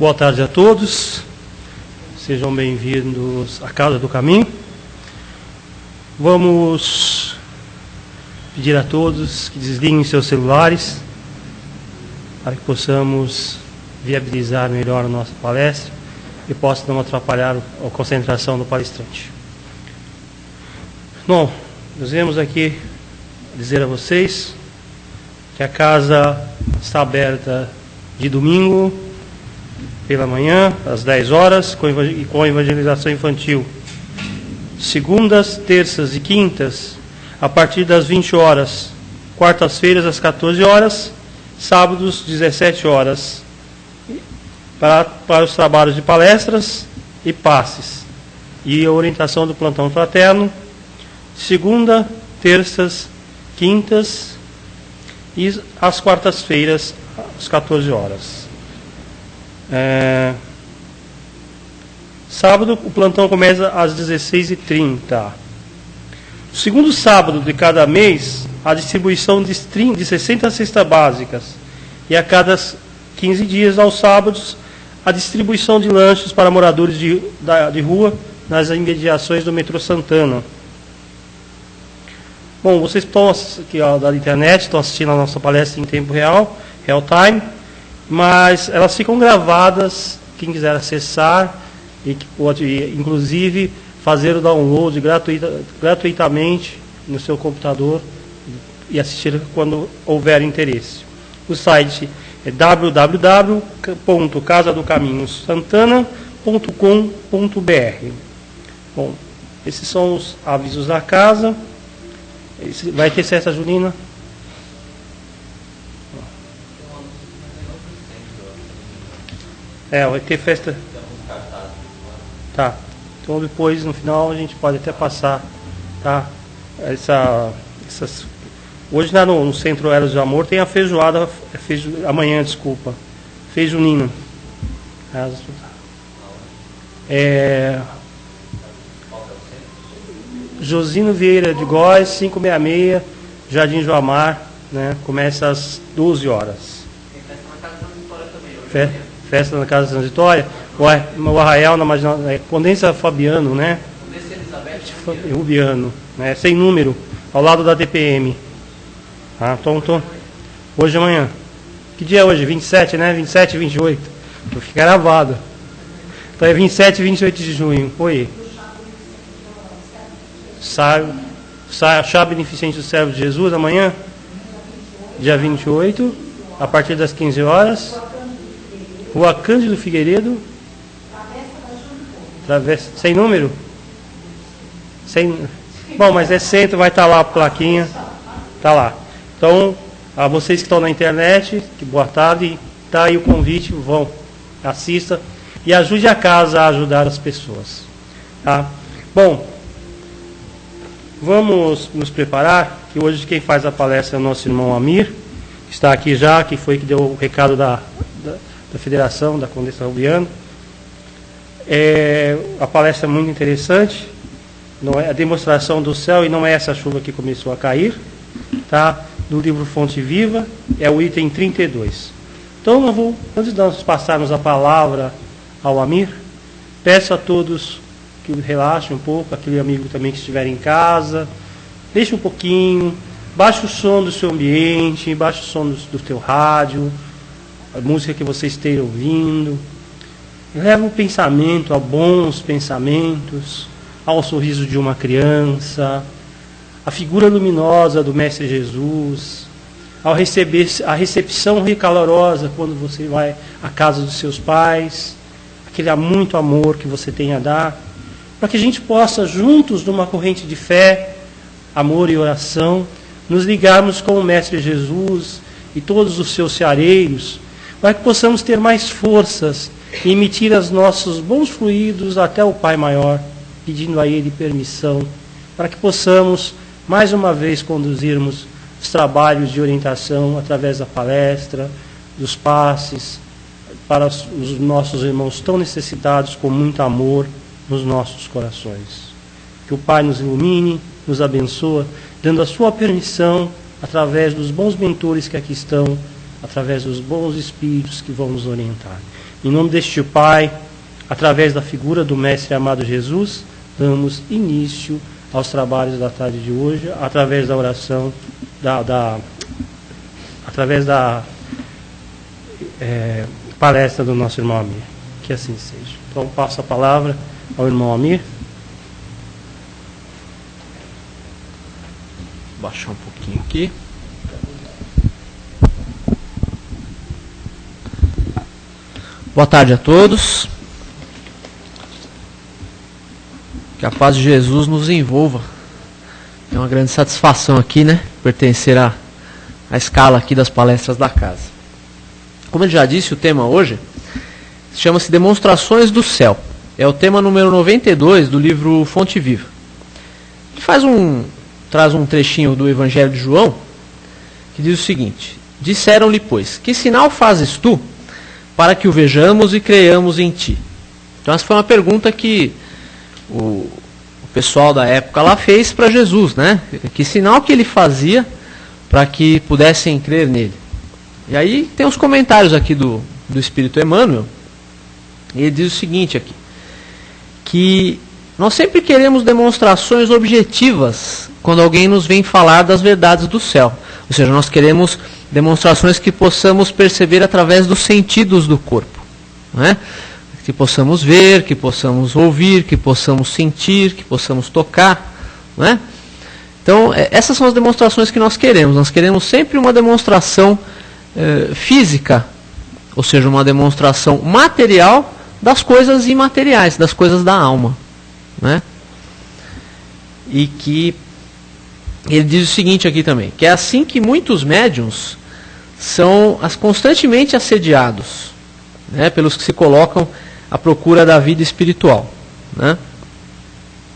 Boa tarde a todos, sejam bem-vindos à Casa do Caminho. Vamos pedir a todos que desliguem seus celulares para que possamos viabilizar melhor a nossa palestra e possa não atrapalhar a concentração do palestrante. Bom, nós viemos aqui dizer a vocês que a casa está aberta de domingo pela manhã, às 10 horas, com evangelização infantil. Segundas, terças e quintas, a partir das 20 horas. Quartas-feiras, às 14 horas. Sábados, 17 horas. Para os trabalhos de palestras e passes. E a orientação do plantão fraterno. Segunda, terças, quintas e às quartas-feiras, às 14 horas. Sábado, o plantão começa às 16h30. No segundo sábado de cada mês, a distribuição de 60 cestas básicas. E a cada 15 dias, aos sábados, a distribuição de lanches para moradores de rua nas imediações do metrô Santana. Bom, vocês estão aqui da internet, estão assistindo a nossa palestra em tempo real, real time, mas elas ficam gravadas, quem quiser acessar, e pode, inclusive, fazer o download gratuitamente no seu computador e assistir quando houver interesse. O site é www.casadocaminhosantana.com.br. Bom, esses são os avisos da casa. Vai ter festa junina? Vai ter festa. Tá. Então depois, no final, a gente pode até passar, tá? Hoje no Centro Eros de Amor tem a feijoada, amanhã, desculpa, feijunina. Josino Vieira de Góes, 566, Jardim Joamar, né? Começa às 12 horas. Tem festa na Casa Transitória também. Festa na Casa Transitória? O Arraial na Marginal, Condessa Fabiano, né? Condessa Elizabeth Rubiano, né? Sem número, ao lado da TPM. Ah, hoje e amanhã. Que dia é hoje? 27, né? 27 e 28. Vou ficar gravado. Então é 27 e 28 de junho. Oi. Chá Beneficente do Servo de Jesus, amanhã, dia 28, a partir das 15 horas. Rua Cândido Figueiredo. Sem número? Bom, mas é centro, vai estar lá a plaquinha. Está lá. Então, a vocês que estão na internet, que boa tarde, está aí o convite, vão, assista e ajude a casa a ajudar as pessoas. Tá? Bom, vamos nos preparar, que hoje quem faz a palestra é o nosso irmão Amir, que está aqui já, que foi que deu o recado da Federação, da Condessa Rubiano. A palestra é muito interessante, não é a demonstração do céu, e não é essa chuva que começou a cair, tá? Do livro Fonte Viva, é o item 32. Então, antes de nós passarmos a palavra ao Amir, peço a todos que relaxem um pouco, aquele amigo também que estiver em casa, deixe um pouquinho, baixe o som do seu ambiente, baixe o som do teu rádio, a música que você esteja ouvindo, leva o pensamento a bons pensamentos, ao sorriso de uma criança, a figura luminosa do Mestre Jesus, ao receber a recepção recalorosa quando você vai à casa dos seus pais, aquele muito amor que você tem a dar, para que a gente possa, juntos, numa corrente de fé, amor e oração, nos ligarmos com o Mestre Jesus e todos os seus ceareiros, para que possamos ter mais forças e emitir os nossos bons fluidos até o Pai Maior, pedindo a Ele permissão, para que possamos, mais uma vez, conduzirmos os trabalhos de orientação através da palestra, dos passes, para os nossos irmãos tão necessitados, com muito amor nos nossos corações. Que o Pai nos ilumine, nos abençoe, dando a sua permissão, através dos bons mentores que aqui estão, através dos bons espíritos que vão nos orientar. Em nome deste Pai, através da figura do Mestre amado Jesus, damos início aos trabalhos da tarde de hoje, através da oração, através da palestra do nosso irmão Amir. Que assim seja. Então, passo a palavra ao irmão Amir. Vou baixar um pouquinho aqui. Boa tarde a todos. Que a paz de Jesus nos envolva. É uma grande satisfação aqui, né? Pertencer à escala aqui das palestras da casa. Como ele já disse, o tema hoje chama-se Demonstrações do Céu. É o tema número 92 do livro Fonte Viva. Ele traz um trechinho do Evangelho de João, que diz o seguinte: disseram-lhe, pois, que sinal fazes tu para que o vejamos e creiamos em ti? Então essa foi uma pergunta que o pessoal da época lá fez para Jesus, né? Que sinal que ele fazia para que pudessem crer nele? E aí tem os comentários aqui do Espírito Emmanuel. Ele diz o seguinte aqui, que nós sempre queremos demonstrações objetivas quando alguém nos vem falar das verdades do céu. Ou seja, nós queremos demonstrações que possamos perceber através dos sentidos do corpo, não é? Que possamos ver, que possamos ouvir, que possamos sentir, que possamos tocar, não é? Então, essas são as demonstrações que nós queremos. Nós queremos sempre uma demonstração física, ou seja, uma demonstração material das coisas imateriais, das coisas da alma, né? E que ele diz o seguinte aqui também, que é assim que muitos médiuns são constantemente assediados, né, pelos que se colocam à procura da vida espiritual, né?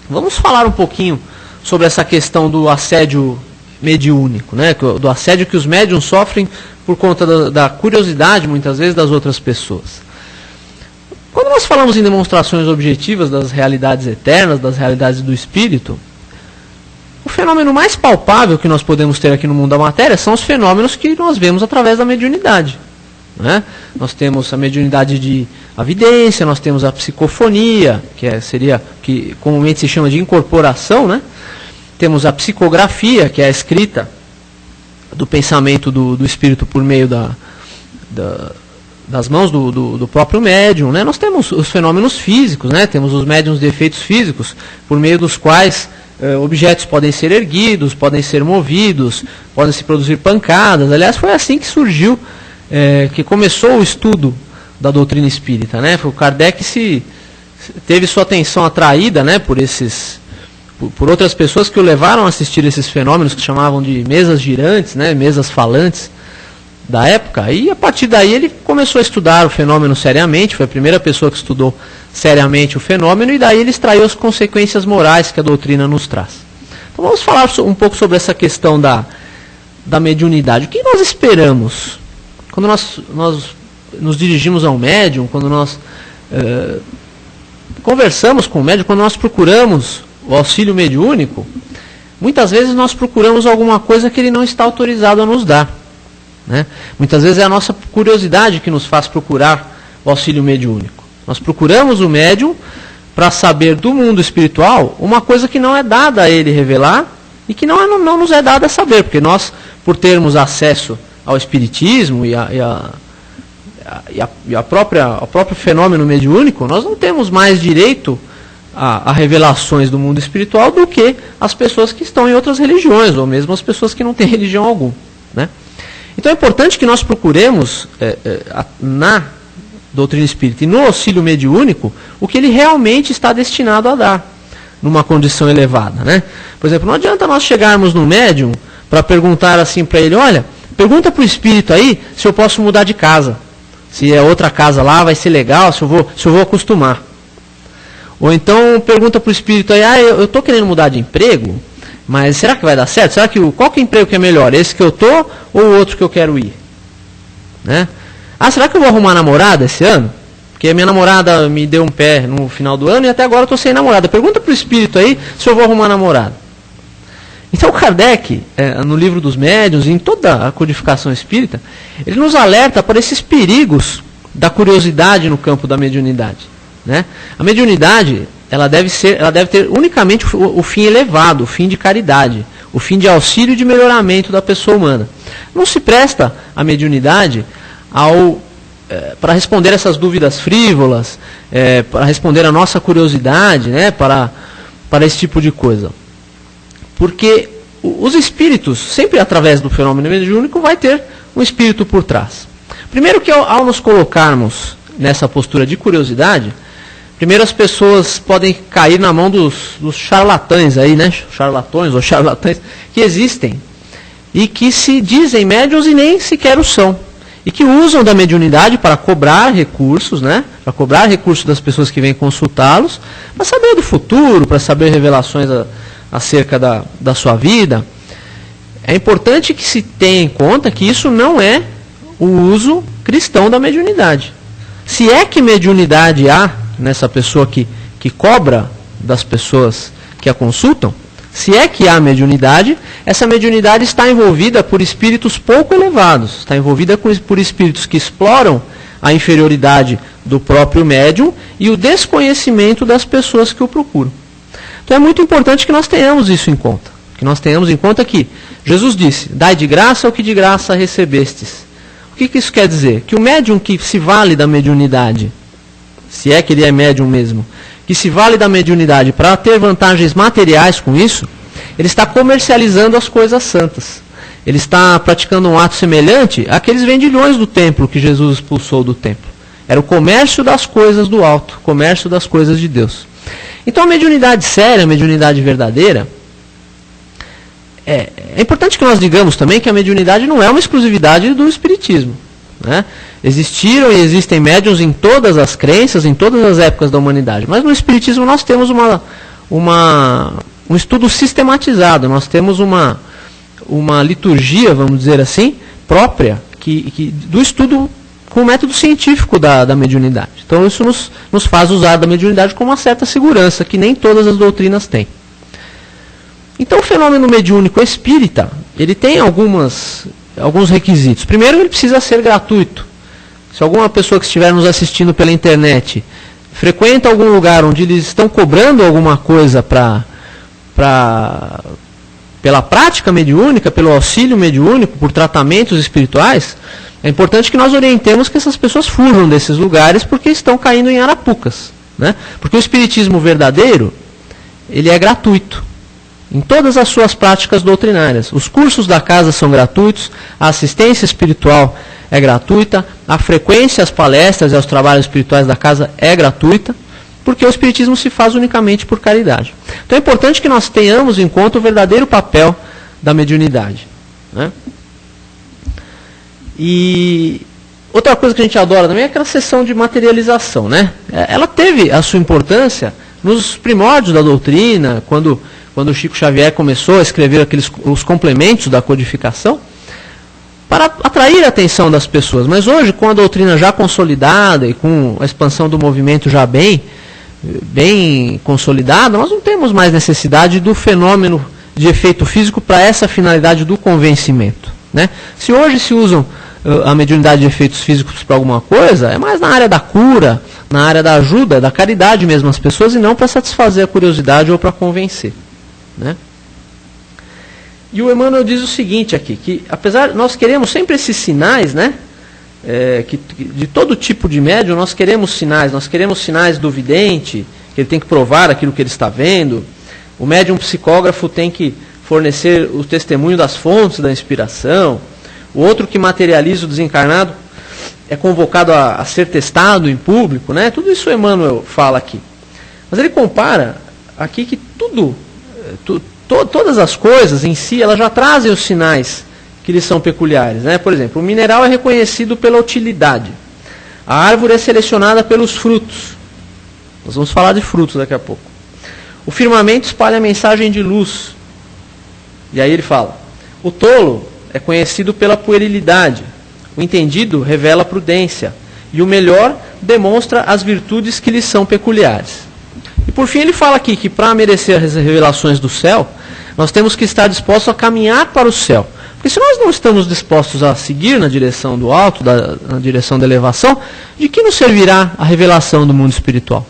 Vamos falar um pouquinho sobre essa questão do assédio mediúnico, né, do assédio que os médiuns sofrem por conta da curiosidade, muitas vezes, das outras pessoas. Quando nós falamos em demonstrações objetivas das realidades eternas, das realidades do espírito, o fenômeno mais palpável que nós podemos ter aqui no mundo da matéria são os fenômenos que nós vemos através da mediunidade, né? Nós temos a mediunidade de avidência, nós temos a psicofonia, que comumente se chama de incorporação, né? Temos a psicografia, que é a escrita do pensamento do espírito por meio das mãos do próprio médium, né? Nós temos os fenômenos físicos, né? Temos os médiuns de efeitos físicos, por meio dos quais objetos podem ser erguidos, podem ser movidos, podem se produzir pancadas. Aliás, foi assim que surgiu, que começou o estudo da doutrina espírita, né? O Kardec teve sua atenção atraída, né, por outras pessoas que o levaram a assistir esses fenômenos que chamavam de mesas girantes, né, mesas falantes da época, e a partir daí ele começou a estudar o fenômeno seriamente, foi a primeira pessoa que estudou seriamente o fenômeno, e daí ele extraiu as consequências morais que a doutrina nos traz. Então vamos falar um pouco sobre essa questão da mediunidade. O que nós esperamos quando nós nos dirigimos a um médium, quando nós conversamos com o médium, quando nós procuramos o auxílio mediúnico? Muitas vezes nós procuramos alguma coisa que ele não está autorizado a nos dar, né? Muitas vezes é a nossa curiosidade que nos faz procurar o auxílio mediúnico. Nós procuramos o médium para saber do mundo espiritual uma coisa que não é dada a ele revelar e que não nos é dada a saber, porque nós, por termos acesso ao espiritismo ao próprio fenômeno mediúnico, nós não temos mais direito a revelações do mundo espiritual do que as pessoas que estão em outras religiões, ou mesmo as pessoas que não têm religião alguma, né? Então é importante que nós procuremos na doutrina espírita e no auxílio mediúnico o que ele realmente está destinado a dar, numa condição elevada, né? Por exemplo, não adianta nós chegarmos no médium para perguntar assim para ele: olha, pergunta para o espírito aí se eu posso mudar de casa, se é outra casa lá vai ser legal, se eu vou acostumar. Ou então pergunta para o espírito aí: eu estou querendo mudar de emprego, mas será que vai dar certo? Qual que é o emprego que é melhor? Esse que eu estou ou o outro que eu quero ir? Né? Será que eu vou arrumar namorada esse ano? Porque a minha namorada me deu um pé no final do ano e até agora eu estou sem namorada. Pergunta para o espírito aí se eu vou arrumar namorada. Então Kardec, no livro dos médiuns, em toda a codificação espírita, ele nos alerta para esses perigos da curiosidade no campo da mediunidade, né? A mediunidade, ela deve ter unicamente o fim elevado, o fim de caridade, o fim de auxílio e de melhoramento da pessoa humana. Não se presta a mediunidade para responder essas dúvidas frívolas, para responder a nossa curiosidade, né, para esse tipo de coisa. Porque os espíritos, sempre através do fenômeno mediúnico, vai ter um espírito por trás. Primeiro que ao nos colocarmos nessa postura de curiosidade, primeiro as pessoas podem cair na mão dos charlatães aí, né? Charlatões ou charlatães que existem e que se dizem médiuns e nem sequer o são. E que usam da mediunidade para cobrar recursos, né? Para cobrar recursos das pessoas que vêm consultá-los, para saber do futuro, para saber revelações acerca da sua vida. É importante que se tenha em conta que isso não é o uso cristão da mediunidade. Se é que mediunidade há nessa pessoa que cobra das pessoas que a consultam, se é que há mediunidade, essa mediunidade está envolvida por espíritos pouco elevados, está envolvida por espíritos que exploram a inferioridade do próprio médium e o desconhecimento das pessoas que o procuram. Então é muito importante que nós tenhamos isso em conta. Que nós tenhamos em conta que Jesus disse, dai de graça o que de graça recebestes. O que isso quer dizer? Que o médium que se vale da mediunidade, se é que ele é médium mesmo, que se vale da mediunidade para ter vantagens materiais com isso, ele está comercializando as coisas santas. Ele está praticando um ato semelhante àqueles vendilhões do templo que Jesus expulsou do templo. Era o comércio das coisas do alto, comércio das coisas de Deus. Então a mediunidade séria, a mediunidade verdadeira, é importante que nós digamos também que a mediunidade não é uma exclusividade do espiritismo, né? Existiram e existem médiuns em todas as crenças, em todas as épocas da humanidade. Mas no espiritismo nós temos um estudo sistematizado, nós temos uma liturgia, vamos dizer assim, própria, do estudo com o método científico da mediunidade. Então isso nos faz usar da mediunidade com uma certa segurança, que nem todas as doutrinas têm. Então o fenômeno mediúnico espírita, ele tem alguns requisitos. Primeiro, ele precisa ser gratuito. Se alguma pessoa que estiver nos assistindo pela internet frequenta algum lugar onde eles estão cobrando alguma coisa pela prática mediúnica, pelo auxílio mediúnico, por tratamentos espirituais, é importante que nós orientemos que essas pessoas fujam desses lugares porque estão caindo em arapucas, né? Porque o espiritismo verdadeiro, ele é gratuito em todas as suas práticas doutrinárias. Os cursos da casa são gratuitos, a assistência espiritual é gratuita, a frequência às palestras e aos trabalhos espirituais da casa é gratuita, porque o espiritismo se faz unicamente por caridade. Então é importante que nós tenhamos em conta o verdadeiro papel da mediunidade, né? E outra coisa que a gente adora também é aquela sessão de materialização, né? Ela teve a sua importância nos primórdios da doutrina, quando o Chico Xavier começou a escrever os complementos da codificação, para atrair a atenção das pessoas. Mas hoje, com a doutrina já consolidada e com a expansão do movimento já bem consolidada, nós não temos mais necessidade do fenômeno de efeito físico para essa finalidade do convencimento, né? Se hoje se usam a mediunidade de efeitos físicos para alguma coisa, é mais na área da cura, na área da ajuda, da caridade mesmo às pessoas, e não para satisfazer a curiosidade ou para convencer, né? E o Emmanuel diz o seguinte aqui, que apesar, nós queremos sempre esses sinais, né? De todo tipo de médium, nós queremos sinais do vidente, que ele tem que provar aquilo que ele está vendo. O médium psicógrafo tem que fornecer o testemunho das fontes da inspiração. O outro que materializa o desencarnado é convocado a ser testado em público, né? Tudo isso o Emmanuel fala aqui. Mas ele compara aqui que todas as coisas em si, elas já trazem os sinais que lhes são peculiares, né? Por exemplo, o mineral é reconhecido pela utilidade. A árvore é selecionada pelos frutos. Nós vamos falar de frutos daqui a pouco. O firmamento espalha a mensagem de luz. E aí ele fala, o tolo é conhecido pela puerilidade. O entendido revela a prudência. E o melhor demonstra as virtudes que lhes são peculiares. E por fim ele fala aqui que para merecer as revelações do céu, nós temos que estar dispostos a caminhar para o céu. Porque Porque se nós não estamos dispostos a seguir na direção do alto, na direção da elevação, de que nos servirá a revelação do mundo espiritual?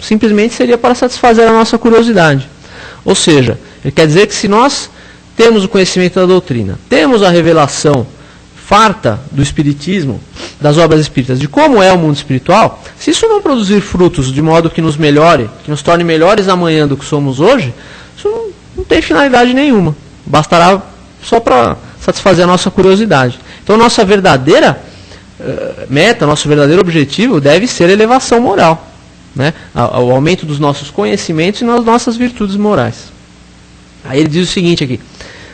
Simplesmente seria para satisfazer a nossa curiosidade. Ou seja, ele quer dizer que se nós temos o conhecimento da doutrina, temos a revelação farta do espiritismo, das obras espíritas, de como é o mundo espiritual, se isso não produzir frutos de modo que nos melhore, que nos torne melhores amanhã do que somos hoje, isso não tem finalidade nenhuma. Bastará só para satisfazer a nossa curiosidade. Então, nossa verdadeira meta, nosso verdadeiro objetivo deve ser a elevação moral, né? O aumento dos nossos conhecimentos e das nossas virtudes morais. Aí ele diz o seguinte aqui: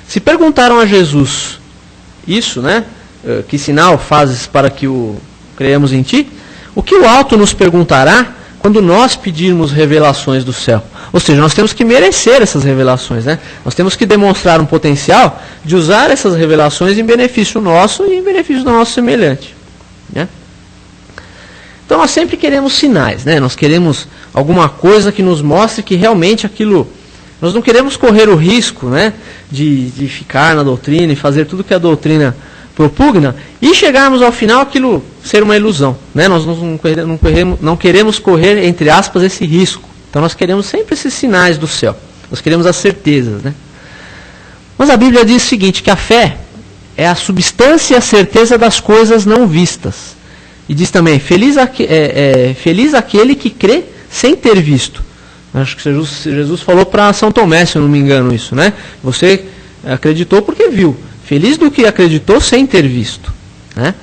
se perguntaram a Jesus isso, né? Que sinal fazes para que creiamos em ti? O que o alto nos perguntará quando nós pedirmos revelações do céu? Ou seja, nós temos que merecer essas revelações, né? Nós temos que demonstrar um potencial de usar essas revelações em benefício nosso e em benefício do nosso semelhante, né? Então nós sempre queremos sinais, né? Nós queremos alguma coisa que nos mostre que realmente aquilo... Nós não queremos correr o risco, né, de ficar na doutrina e fazer tudo que a doutrina propugna e chegarmos ao final aquilo ser uma ilusão, né? Nós não queremos correr, entre aspas, esse risco. Então nós queremos sempre esses sinais do céu. Nós queremos as certezas, né? Mas a Bíblia diz o seguinte, que a fé é a substância e a certeza das coisas não vistas. E diz também, feliz aquele que crê sem ter visto. Acho que Jesus falou para São Tomé, se eu não me engano isso, né? Você acreditou porque viu. Feliz do que acreditou sem ter visto, né?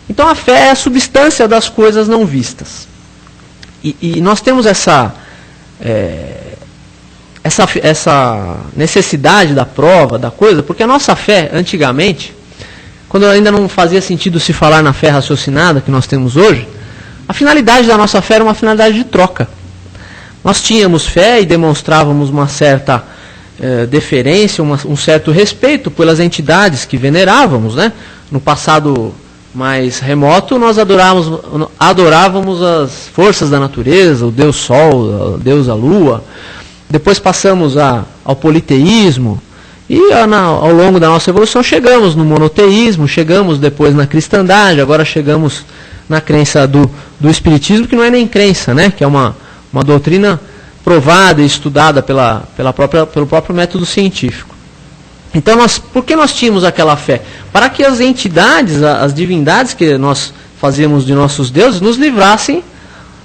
Então a fé é a substância das coisas não vistas. E nós temos essa necessidade da prova, da coisa, porque a nossa fé, antigamente, quando ainda não fazia sentido se falar na fé raciocinada que nós temos hoje, a finalidade da nossa fé era uma finalidade de troca. Nós tínhamos fé e demonstrávamos uma certa deferência, um certo respeito pelas entidades que venerávamos, né? No passado mais remoto, nós adorávamos as forças da natureza, o Deus Sol, a deusa Lua. Depois passamos ao politeísmo e ao longo da nossa evolução chegamos no monoteísmo, chegamos depois na cristandade, agora chegamos na crença do espiritismo, que não é nem crença, né? Que é uma doutrina provada e estudada pelo próprio método científico. Então, por que nós tínhamos aquela fé? Para que as entidades, as divindades que nós fazíamos de nossos deuses, nos livrassem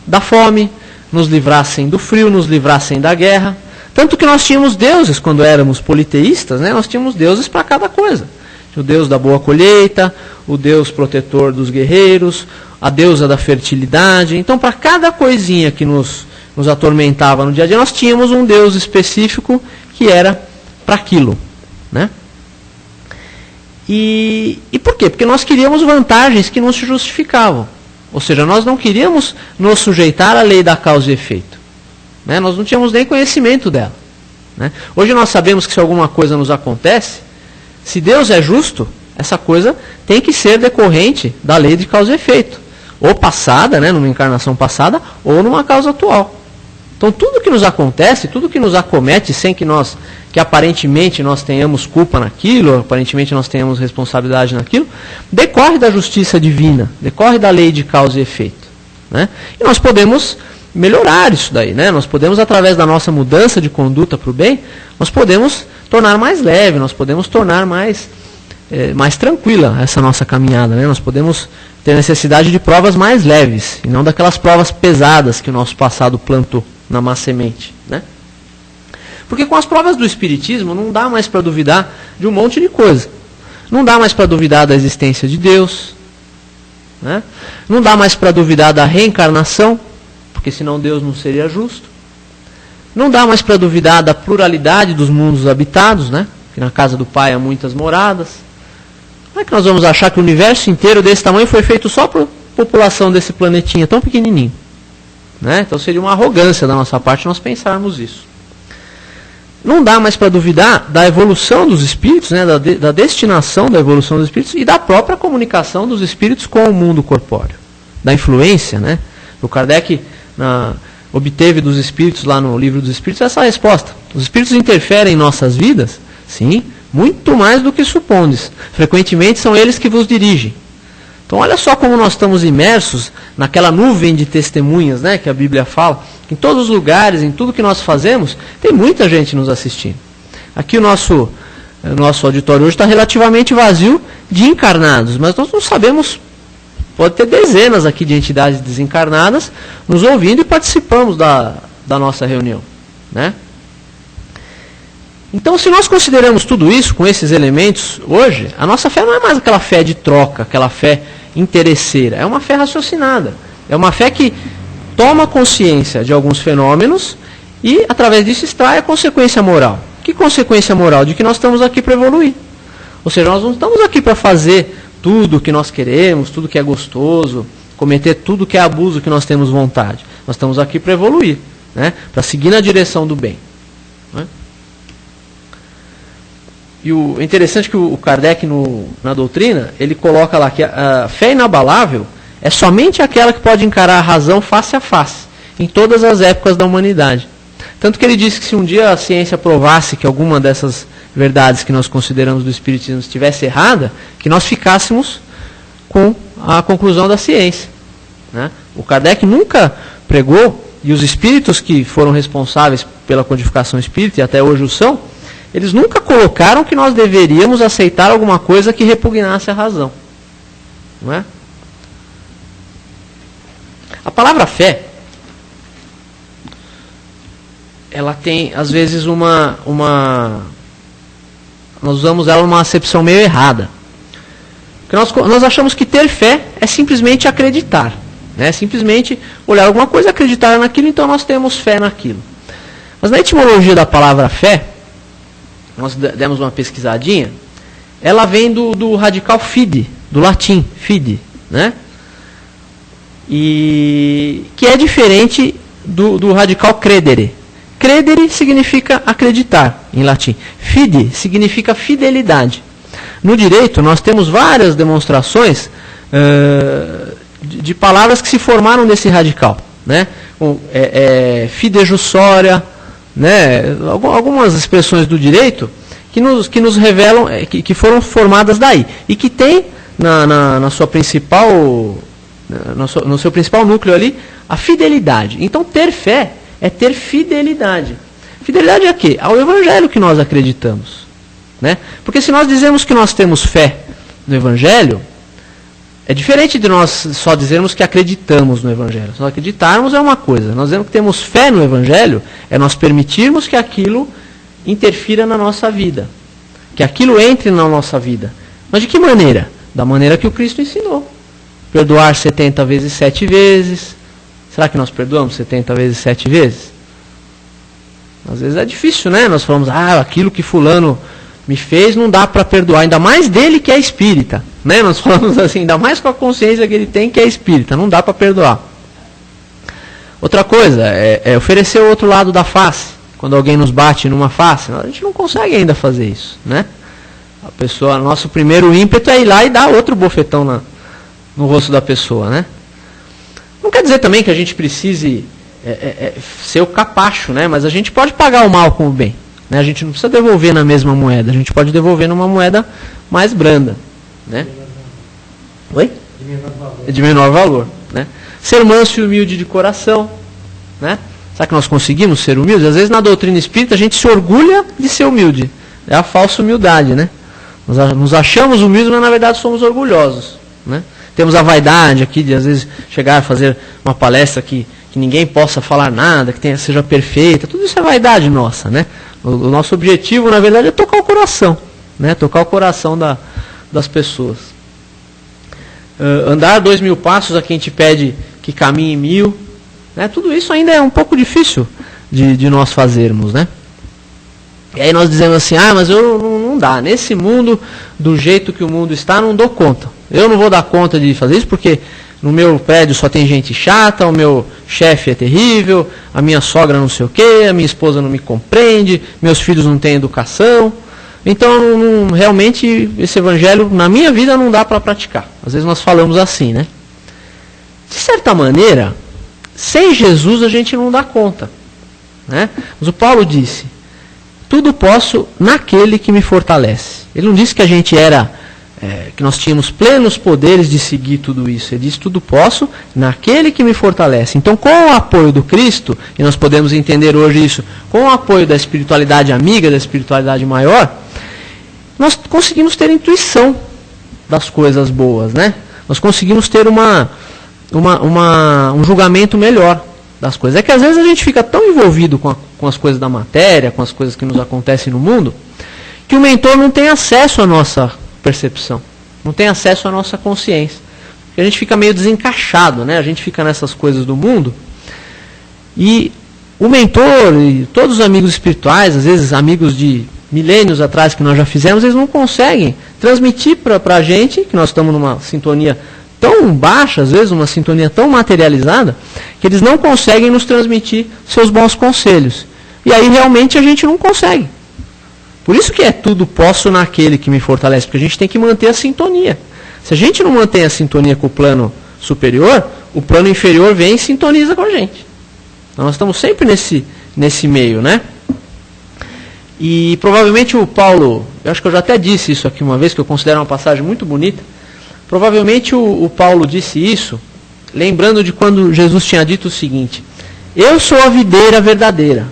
da fome, nos livrassem do frio, nos livrassem da guerra. Tanto que nós tínhamos deuses, quando éramos politeístas, né? Nós tínhamos deuses para cada coisa. O deus da boa colheita, o deus protetor dos guerreiros, a deusa da fertilidade. Então, para cada coisinha que nos atormentava no dia a dia, nós tínhamos um Deus específico que era para aquilo, né? E por quê? Porque nós queríamos vantagens que não se justificavam. Ou seja, nós não queríamos nos sujeitar à lei da causa e efeito, né? Nós não tínhamos nem conhecimento dela, né? Hoje nós sabemos que se alguma coisa nos acontece, se Deus é justo, essa coisa tem que ser decorrente da lei de causa e efeito, ou passada, né, numa encarnação passada, ou numa causa atual. Então tudo que nos acontece, tudo que nos acomete sem que aparentemente nós tenhamos culpa naquilo, aparentemente nós tenhamos responsabilidade naquilo, decorre da justiça divina, decorre da lei de causa e efeito, né? E nós podemos melhorar isso daí, né? Nós podemos, através da nossa mudança de conduta para o bem, nós podemos tornar mais leve, nós podemos tornar mais tranquila essa nossa caminhada, né? Nós podemos ter necessidade de provas mais leves, e não daquelas provas pesadas que o nosso passado plantou na má semente, né? Porque com as provas do Espiritismo não dá mais para duvidar de um monte de coisa. Não dá mais para duvidar da existência de Deus, né? Não dá mais para duvidar da reencarnação, porque senão Deus não seria justo. Não dá mais para duvidar da pluralidade dos mundos habitados, né? Que na casa do Pai há muitas moradas. Como é que nós vamos achar que o universo inteiro desse tamanho foi feito só para a população desse planetinha tão pequenininho, né? Então seria uma arrogância da nossa parte nós pensarmos isso. Não dá mais para duvidar da evolução dos espíritos, né? Da destinação da evolução dos espíritos e da própria comunicação dos espíritos com o mundo corpóreo. Da influência, né? O Kardec obteve dos espíritos lá no Livro dos Espíritos essa resposta. Os espíritos interferem em nossas vidas? Sim, muito mais do que supondes. Frequentemente são eles que vos dirigem. Então olha só como nós estamos imersos naquela nuvem de testemunhas, né, que a Bíblia fala. Em todos os lugares, em tudo que nós fazemos, tem muita gente nos assistindo. Aqui o nosso auditório hoje está relativamente vazio de encarnados, mas nós não sabemos, pode ter dezenas aqui de entidades desencarnadas nos ouvindo e participamos da nossa reunião, né? Então, se nós consideramos tudo isso com esses elementos hoje, a nossa fé não é mais aquela fé de troca, aquela fé interesseira, é uma fé raciocinada, é uma fé que toma consciência de alguns fenômenos e, através disso, extrai a consequência moral. Que consequência moral? De que nós estamos aqui para evoluir. Ou seja, nós não estamos aqui para fazer tudo o que nós queremos, tudo que é gostoso, cometer tudo que é abuso que nós temos vontade. Nós estamos aqui para evoluir, né? Para seguir na direção do bem. Né? E é interessante que o Kardec, na doutrina, ele coloca lá que a fé inabalável é somente aquela que pode encarar a razão face a face, em todas as épocas da humanidade. Tanto que ele disse que se um dia a ciência provasse que alguma dessas verdades que nós consideramos do Espiritismo estivesse errada, que nós ficássemos com a conclusão da ciência. Né? O Kardec nunca pregou, e os espíritos que foram responsáveis pela codificação espírita, e até hoje o são, eles nunca colocaram que nós deveríamos aceitar alguma coisa que repugnasse a razão. Não é? A palavra fé, ela tem, às vezes, nós usamos ela numa acepção meio errada. Porque nós achamos que ter fé é simplesmente acreditar. Né? Simplesmente olhar alguma coisa, acreditar naquilo, então nós temos fé naquilo. Mas na etimologia da palavra fé, nós demos uma pesquisadinha, ela vem do radical fide, do latim, fide, né? E que é diferente do radical credere. Credere significa acreditar, em latim. Fide significa fidelidade. No direito, nós temos várias demonstrações de palavras que se formaram desse radical. Né? Fide jussoria, né? Algumas expressões do direito que nos revelam, que foram formadas daí. E que tem na sua principal... no seu principal núcleo ali, a fidelidade. Então, ter fé é ter fidelidade. Fidelidade a quê? Ao Evangelho que nós acreditamos. Né? Porque se nós dizemos que nós temos fé no Evangelho, é diferente de nós só dizermos que acreditamos no Evangelho. Se nós acreditarmos é uma coisa. Nós dizemos que temos fé no Evangelho, é nós permitirmos que aquilo interfira na nossa vida. Que aquilo entre na nossa vida. Mas de que maneira? Da maneira que o Cristo ensinou. Perdoar 70 vezes 7 vezes. Será que nós perdoamos 70 vezes 7 vezes? Às vezes é difícil, né? Nós falamos, aquilo que fulano me fez não dá para perdoar. Ainda mais dele que é espírita. Né? Nós falamos assim, ainda mais com a consciência que ele tem que é espírita. Não dá para perdoar. Outra coisa, é oferecer o outro lado da face. Quando alguém nos bate numa face, a gente não consegue ainda fazer isso. Né? Nosso primeiro ímpeto é ir lá e dar outro bofetão no rosto da pessoa, né? Não quer dizer também que a gente precise ser o capacho, né? Mas a gente pode pagar o mal com o bem. Né? A gente não precisa devolver na mesma moeda. A gente pode devolver numa moeda mais branda. Né? Oi? De menor valor. Né? Ser manso e humilde de coração. Né? Será que nós conseguimos ser humildes? Às vezes na doutrina espírita a gente se orgulha de ser humilde. É a falsa humildade, né? Nós nos achamos humildes, mas na verdade somos orgulhosos. Né? Temos a vaidade aqui de às vezes chegar a fazer uma palestra que ninguém possa falar nada, que seja perfeita. Tudo isso é vaidade nossa, né? O nosso objetivo, na verdade, é tocar o coração, né? Tocar o coração das pessoas. Andar 2000 passos a quem te pede que caminhe 1000, né? Tudo isso ainda é um pouco difícil de nós fazermos, né? E aí nós dizemos assim, mas não dá. Nesse mundo, do jeito que o mundo está, não dou conta. Eu não vou dar conta de fazer isso porque no meu prédio só tem gente chata, o meu chefe é terrível, a minha sogra não sei o quê, a minha esposa não me compreende, meus filhos não têm educação. Então, realmente, esse evangelho, na minha vida, não dá para praticar. Às vezes nós falamos assim, né? De certa maneira, sem Jesus a gente não dá conta. Né? Mas o Paulo disse, tudo posso naquele que me fortalece. Ele não disse que a gente que nós tínhamos plenos poderes de seguir tudo isso. Ele disse, tudo posso naquele que me fortalece. Então, com o apoio do Cristo, e nós podemos entender hoje isso, com o apoio da espiritualidade amiga, da espiritualidade maior, nós conseguimos ter intuição das coisas boas, né? Nós conseguimos ter um julgamento melhor das coisas. É que às vezes a gente fica tão envolvido com as coisas da matéria, com as coisas que nos acontecem no mundo, que o mentor não tem acesso à nossa percepção, não tem acesso à nossa consciência. Porque a gente fica meio desencaixado, né? A gente fica nessas coisas do mundo. E o mentor e todos os amigos espirituais, às vezes amigos de milênios atrás que nós já fizemos, eles não conseguem transmitir para a gente, que nós estamos numa sintonia tão baixa, às vezes uma sintonia tão materializada, que eles não conseguem nos transmitir seus bons conselhos. E aí realmente a gente não consegue. Por isso que é tudo posso naquele que me fortalece, porque a gente tem que manter a sintonia. Se a gente não mantém a sintonia com o plano superior, o plano inferior vem e sintoniza com a gente. Então nós estamos sempre nesse meio, né? E provavelmente o Paulo, eu acho que eu já até disse isso aqui uma vez, que eu considero uma passagem muito bonita. Provavelmente o Paulo disse isso, lembrando de quando Jesus tinha dito o seguinte: eu sou a videira verdadeira,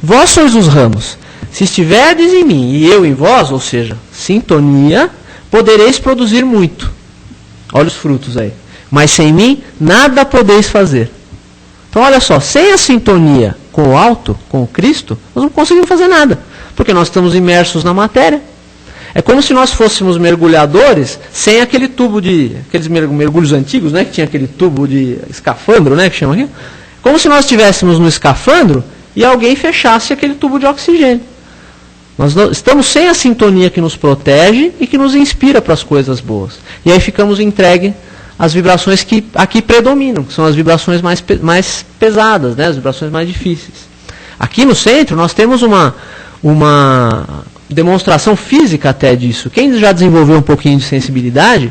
vós sois os ramos. Se estiverdes em mim e eu em vós, ou seja, sintonia, podereis produzir muito. Olha os frutos aí. Mas sem mim, nada podeis fazer. Então olha só, sem a sintonia com o alto, com o Cristo, nós não conseguimos fazer nada. Porque nós estamos imersos na matéria. É como se nós fôssemos mergulhadores sem aquele tubo aqueles mergulhos antigos, né? Que tinha aquele tubo de escafandro, né? Que chama aqui. Como se nós estivéssemos no escafandro e alguém fechasse aquele tubo de oxigênio. Nós estamos sem a sintonia que nos protege e que nos inspira para as coisas boas. E aí ficamos entregues às vibrações que aqui predominam, que são as vibrações mais pesadas, né? As vibrações mais difíceis. Aqui no centro nós temos uma demonstração física até disso. Quem já desenvolveu um pouquinho de sensibilidade,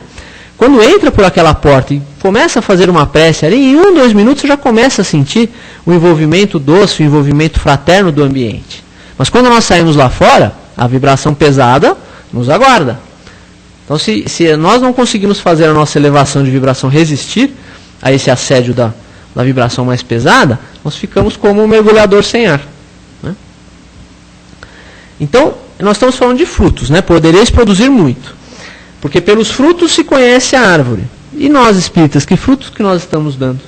quando entra por aquela porta e começa a fazer uma prece ali, em 1, 2 minutos você já começa a sentir o envolvimento doce, o envolvimento fraterno do ambiente. Mas quando nós saímos lá fora, a vibração pesada nos aguarda. Então se nós não conseguimos fazer a nossa elevação de vibração resistir a esse assédio da vibração mais pesada, nós ficamos como um mergulhador sem ar. Né? Então, nós estamos falando de frutos, né? Podereis produzir muito. Porque pelos frutos se conhece a árvore. E nós, espíritas, que frutos que nós estamos dando?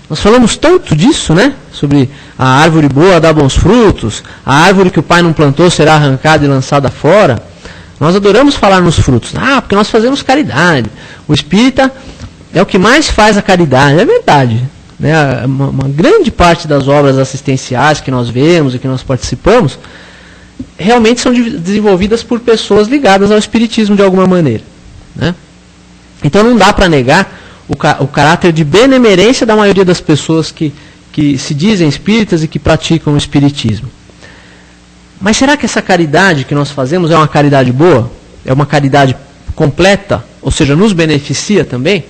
Nós falamos tanto disso, né? Sobre a árvore boa dá bons frutos, a árvore que o pai não plantou será arrancada e lançada fora. Nós adoramos falar nos frutos. Porque nós fazemos caridade. O espírita é o que mais faz a caridade. É verdade. Né? Uma grande parte das obras assistenciais que nós vemos e que nós participamos realmente são desenvolvidas por pessoas ligadas ao espiritismo de alguma maneira. Né? Então não dá para negar o caráter de benemerência da maioria das pessoas que se dizem espíritas e que praticam o espiritismo. Mas será que essa caridade que nós fazemos é uma caridade boa? É uma caridade completa? Ou seja, nos beneficia também?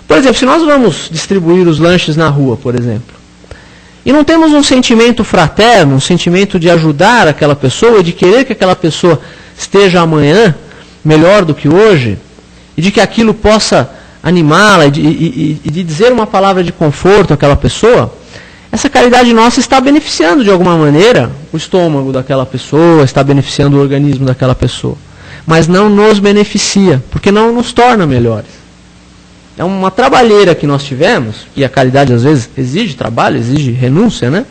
Por exemplo, se nós vamos distribuir os lanches na rua, por exemplo, e não temos um sentimento fraterno, um sentimento de ajudar aquela pessoa e de querer que aquela pessoa esteja amanhã melhor do que hoje, e de que aquilo possa animá-la e de dizer uma palavra de conforto àquela pessoa, essa caridade nossa está beneficiando de alguma maneira o estômago daquela pessoa, está beneficiando o organismo daquela pessoa. Mas não nos beneficia, porque não nos torna melhores. É uma trabalheira que nós tivemos, e a caridade às vezes exige trabalho, exige renúncia, né?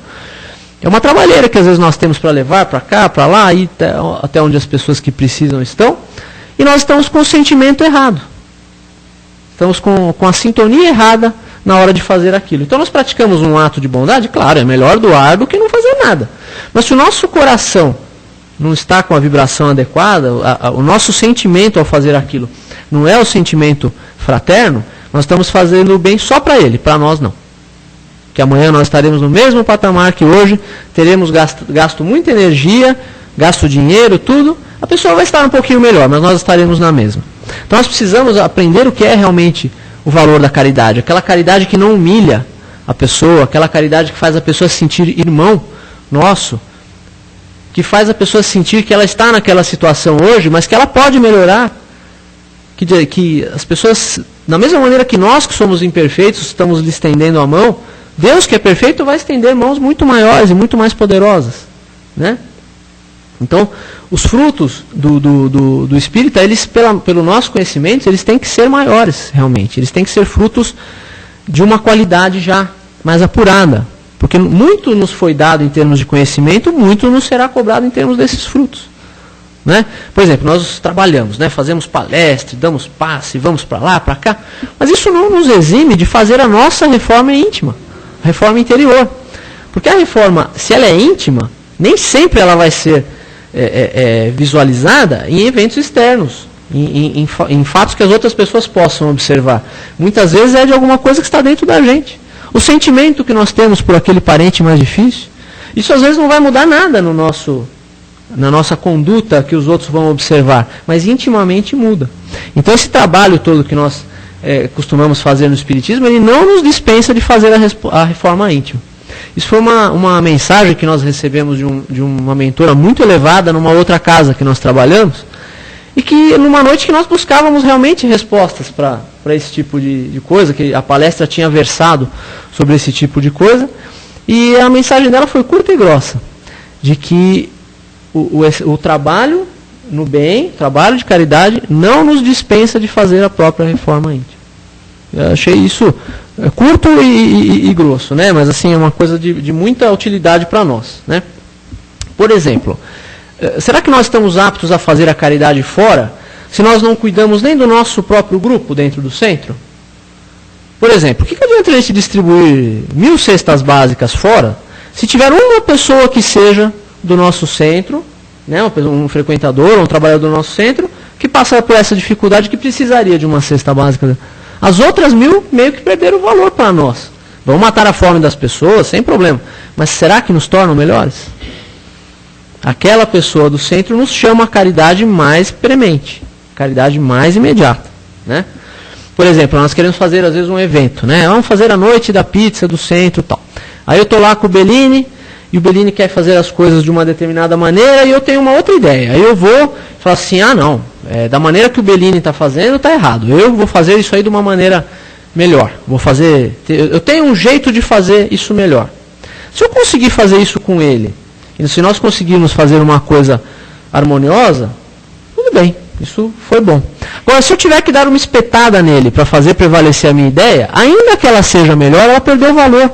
É uma trabalheira que às vezes nós temos para levar para cá, para lá, e até onde as pessoas que precisam estão, e nós estamos com o sentimento errado. Estamos com a sintonia errada na hora de fazer aquilo. Então nós praticamos um ato de bondade, claro, é melhor doar do que não fazer nada. Mas se o nosso coração não está com a vibração adequada, o nosso sentimento ao fazer aquilo não é o sentimento fraterno, nós estamos fazendo o bem só para ele, para nós não. Que amanhã nós estaremos no mesmo patamar que hoje, teremos gasto muita energia, gasto dinheiro, tudo, a pessoa vai estar um pouquinho melhor, mas nós estaremos na mesma. Então nós precisamos aprender o que é realmente o valor da caridade. Aquela caridade que não humilha a pessoa, aquela caridade que faz a pessoa se sentir irmão nosso. que faz a pessoa sentir que ela está naquela situação hoje, mas que ela pode melhorar. Que as pessoas, da mesma maneira que nós que somos imperfeitos, estamos lhe estendendo a mão, Deus que é perfeito vai estender mãos muito maiores e muito mais poderosas, né? Então, os frutos do Espírita, eles, pelo nosso conhecimento, eles têm que ser maiores, realmente. Eles têm que ser frutos de uma qualidade já mais apurada. Porque muito nos foi dado em termos de conhecimento, muito nos será cobrado em termos desses frutos. Né? Por exemplo, nós trabalhamos, né? Fazemos palestra, damos passe, vamos para lá, para cá. Mas isso não nos exime de fazer a nossa reforma íntima, a reforma interior. Porque a reforma, se ela é íntima, nem sempre ela vai ser visualizada em eventos externos, em fatos que as outras pessoas possam observar. Muitas vezes é de alguma coisa que está dentro da gente. O sentimento que nós temos por aquele parente mais difícil, isso às vezes não vai mudar nada na nossa conduta que os outros vão observar, mas intimamente muda. Então esse trabalho todo que nós costumamos fazer no Espiritismo, ele não nos dispensa de fazer a reforma íntima. Isso foi uma mensagem que nós recebemos de uma mentora muito elevada numa outra casa que nós trabalhamos, e que numa noite que nós buscávamos realmente respostas para esse tipo de coisa, que a palestra tinha versado sobre esse tipo de coisa, e a mensagem dela foi curta e grossa, de que o trabalho no bem, o trabalho de caridade, não nos dispensa de fazer a própria reforma íntima. Eu achei isso curto e grosso, né? Mas assim, é uma coisa de muita utilidade para nós, né? Por exemplo, será que nós estamos aptos a fazer a caridade fora, se nós não cuidamos nem do nosso próprio grupo dentro do centro? Por exemplo, o que adianta a gente distribuir 1000 cestas básicas fora, se tiver uma pessoa que seja do nosso centro, né, um frequentador, um trabalhador do nosso centro, que passa por essa dificuldade, que precisaria de uma cesta básica? As outras 1000 meio que perderam o valor para nós. Vão matar a fome das pessoas, sem problema. Mas será que nos tornam melhores? Aquela pessoa do centro nos chama a caridade mais premente, caridade mais imediata, né? Por exemplo, nós queremos fazer às vezes um evento, né? Vamos fazer a noite da pizza do centro e tal. Aí eu estou lá com o Bellini, e o Bellini quer fazer as coisas de uma determinada maneira, e eu tenho uma outra ideia. Aí eu vou falar assim, da maneira que o Bellini está fazendo, está errado. Eu vou fazer isso aí de uma maneira melhor. Eu tenho um jeito de fazer isso melhor. Se eu conseguir fazer isso com ele, e se nós conseguirmos fazer uma coisa harmoniosa, tudo bem, isso foi bom. Agora, se eu tiver que dar uma espetada nele para fazer prevalecer a minha ideia, ainda que ela seja melhor, ela perdeu valor.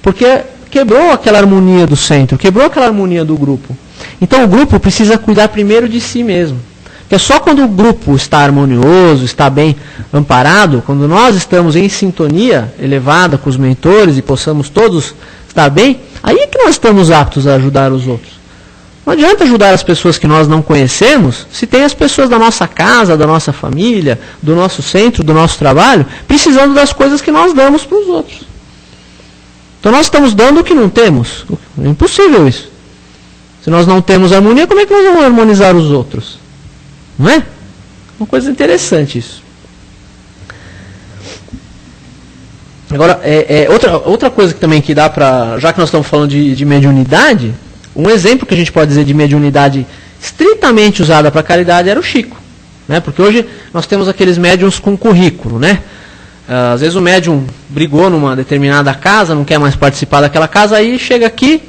Porque quebrou aquela harmonia do centro, quebrou aquela harmonia do grupo. Então o grupo precisa cuidar primeiro de si mesmo. Porque só quando o grupo está harmonioso, está bem amparado, quando nós estamos em sintonia elevada com os mentores e possamos todos estar bem, aí é que nós estamos aptos a ajudar os outros. Não adianta ajudar as pessoas que nós não conhecemos, se tem as pessoas da nossa casa, da nossa família, do nosso centro, do nosso trabalho, precisando das coisas que nós damos para os outros. Então nós estamos dando o que não temos. É impossível isso. Se nós não temos harmonia, como é que nós vamos harmonizar os outros? Não é? Uma coisa interessante isso. Agora, outra coisa que também que dá para, já que nós estamos falando de mediunidade, um exemplo que a gente pode dizer de mediunidade estritamente usada para caridade era o Chico. Né? Porque hoje nós temos aqueles médiuns com currículo, né? Às vezes o médium brigou numa determinada casa, não quer mais participar daquela casa, aí chega aqui,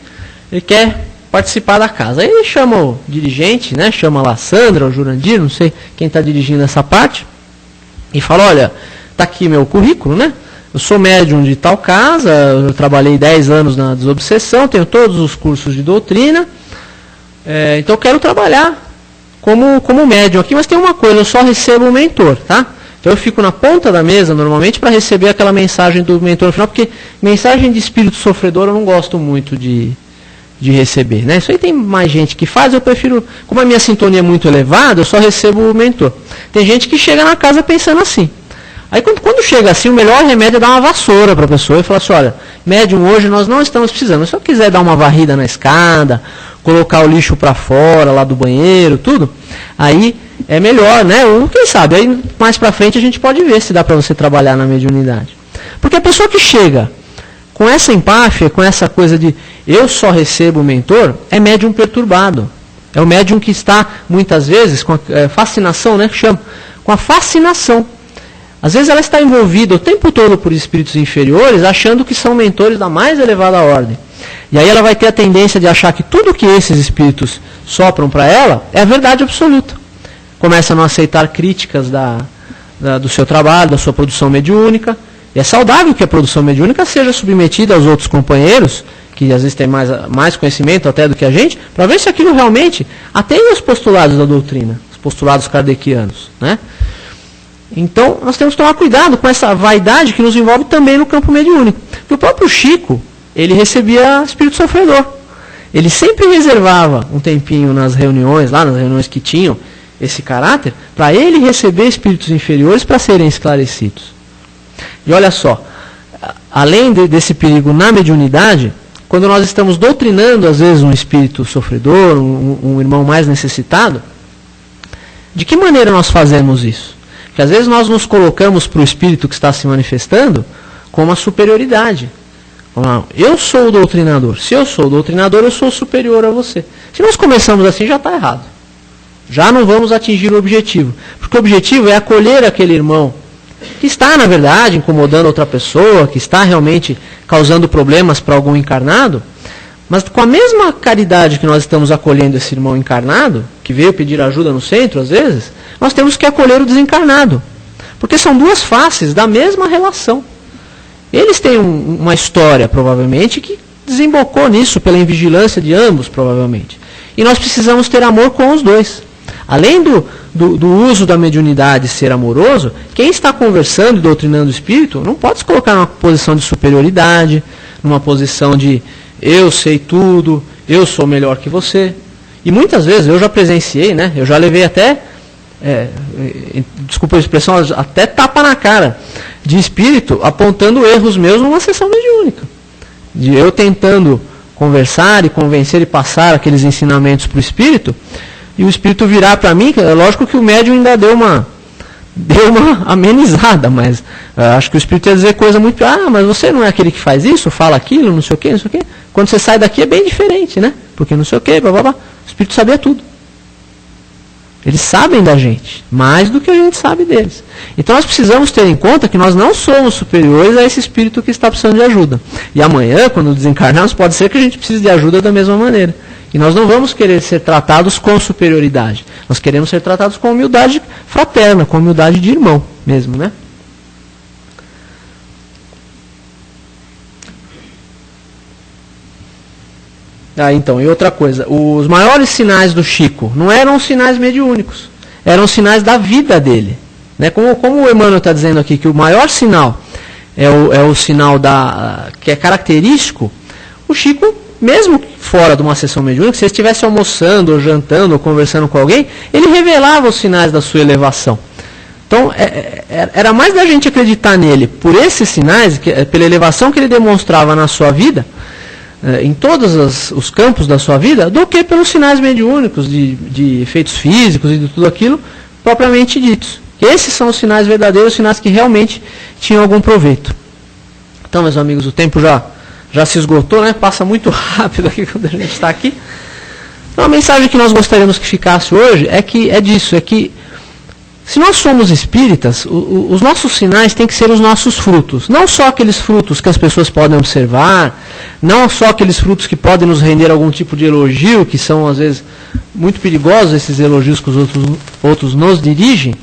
ele quer participar da casa. Aí ele chama o dirigente, né? Chama lá a Sandra, o Jurandir, não sei quem está dirigindo essa parte, e fala, olha, está aqui meu currículo, né? Eu sou médium de tal casa, eu trabalhei 10 anos na desobsessão, tenho todos os cursos de doutrina, então eu quero trabalhar como médium aqui, mas tem uma coisa, eu só recebo o mentor, tá? Então eu fico na ponta da mesa, normalmente, para receber aquela mensagem do mentor no final, porque mensagem de espírito sofredor eu não gosto muito de receber. Né? Isso aí tem mais gente que faz, eu prefiro, como a minha sintonia é muito elevada, eu só recebo o mentor. Tem gente que chega na casa pensando assim. Aí quando chega assim, o melhor remédio é dar uma vassoura para a pessoa e falar assim, olha, médium hoje nós não estamos precisando, se eu quiser dar uma varrida na escada, colocar o lixo para fora, lá do banheiro, tudo, aí é melhor, né? Ou quem sabe, aí mais para frente a gente pode ver se dá para você trabalhar na mediunidade. Porque a pessoa que chega com essa empáfia, com essa coisa de eu só recebo o mentor, é médium perturbado. É o médium que está, muitas vezes, com a fascinação, né, que chama, com a fascinação. Às vezes ela está envolvida o tempo todo por espíritos inferiores, achando que são mentores da mais elevada ordem. E aí ela vai ter a tendência de achar que tudo que esses espíritos sopram para ela é a verdade absoluta. Começa a não aceitar críticas do seu trabalho, da sua produção mediúnica. E é saudável que a produção mediúnica seja submetida aos outros companheiros, que às vezes têm mais conhecimento até do que a gente, para ver se aquilo realmente atende aos postulados da doutrina, os postulados kardecianos, né? Então, nós temos que tomar cuidado com essa vaidade que nos envolve também no campo mediúnico. Porque o próprio Chico, ele recebia espírito sofredor. Ele sempre reservava um tempinho nas reuniões, lá nas reuniões que tinham esse caráter, para ele receber espíritos inferiores para serem esclarecidos. E olha só, além desse perigo na mediunidade, quando nós estamos doutrinando, às vezes, um espírito sofredor, um irmão mais necessitado, de que maneira nós fazemos isso? Porque às vezes nós nos colocamos para o espírito que está se manifestando com uma superioridade. Eu sou o doutrinador. Se eu sou o doutrinador, eu sou superior a você. Se nós começamos assim, já está errado. Já não vamos atingir o objetivo. Porque o objetivo é acolher aquele irmão que está, na verdade, incomodando outra pessoa, que está realmente causando problemas para algum encarnado, mas com a mesma caridade que nós estamos acolhendo esse irmão encarnado, que veio pedir ajuda no centro, às vezes, nós temos que acolher o desencarnado. Porque são duas faces da mesma relação. Eles têm uma história, provavelmente, que desembocou nisso, pela invigilância de ambos, provavelmente. E nós precisamos ter amor com os dois. Além do uso da mediunidade ser amoroso, quem está conversando e doutrinando o espírito não pode se colocar numa posição de superioridade, numa posição de eu sei tudo, eu sou melhor que você. E muitas vezes eu já presenciei, né? Eu já levei até, desculpa a expressão, até tapa na cara de espírito apontando erros meus numa sessão mediúnica. De eu tentando conversar e convencer e passar aqueles ensinamentos para o espírito, e o espírito virar para mim, é lógico que o médium ainda deu uma amenizada, mas acho que o espírito ia dizer coisa muito, mas você não é aquele que faz isso, fala aquilo, não sei o quê, não sei o quê. Quando você sai daqui é bem diferente, né? Porque não sei o quê, blá, blá, blá. O espírito sabia tudo. Eles sabem da gente, mais do que a gente sabe deles. Então nós precisamos ter em conta que nós não somos superiores a esse espírito que está precisando de ajuda. E amanhã, quando desencarnarmos, pode ser que a gente precise de ajuda da mesma maneira. E nós não vamos querer ser tratados com superioridade. Nós queremos ser tratados com humildade fraterna, com humildade de irmão mesmo, né? Então, e outra coisa, os maiores sinais do Chico não eram sinais mediúnicos, eram sinais da vida dele. Né? Como o Emmanuel está dizendo aqui, que o maior sinal é o sinal que é característico, o Chico, mesmo fora de uma sessão mediúnica, se ele estivesse almoçando, ou jantando, ou conversando com alguém, ele revelava os sinais da sua elevação. Então, era mais da gente acreditar nele por esses sinais, pela elevação que ele demonstrava na sua vida, em todos os campos da sua vida, do que pelos sinais mediúnicos de efeitos físicos e de tudo aquilo propriamente ditos. Esses são os sinais verdadeiros, os sinais que realmente tinham algum proveito. Então, meus amigos, o tempo já se esgotou, né? Passa muito rápido aqui quando a gente está aqui. Então, a mensagem que nós gostaríamos que ficasse hoje é que se nós somos espíritas, os nossos sinais têm que ser os nossos frutos. Não só aqueles frutos que as pessoas podem observar, não só aqueles frutos que podem nos render algum tipo de elogio, que são às vezes muito perigosos esses elogios que os outros nos dirigem,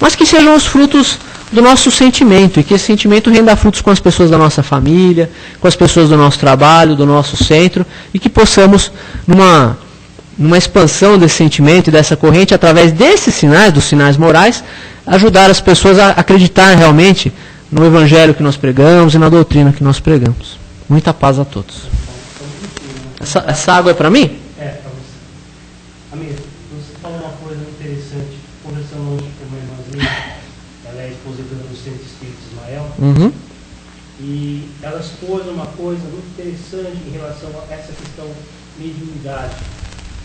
mas que sejam os frutos do nosso sentimento, e que esse sentimento renda frutos com as pessoas da nossa família, com as pessoas do nosso trabalho, do nosso centro, e que possamos, numa expansão desse sentimento e dessa corrente, através desses sinais, dos sinais morais, ajudar as pessoas a acreditar realmente no Evangelho que nós pregamos e na doutrina que nós pregamos. Muita paz a todos. Essa água é para mim? É, para você. Amigo, você falou uma coisa interessante, conversando hoje com uma irmãzinha, ela é expositora do Centro Espírita Ismael, e ela expôs uma coisa muito interessante em relação a essa questão mediunidade.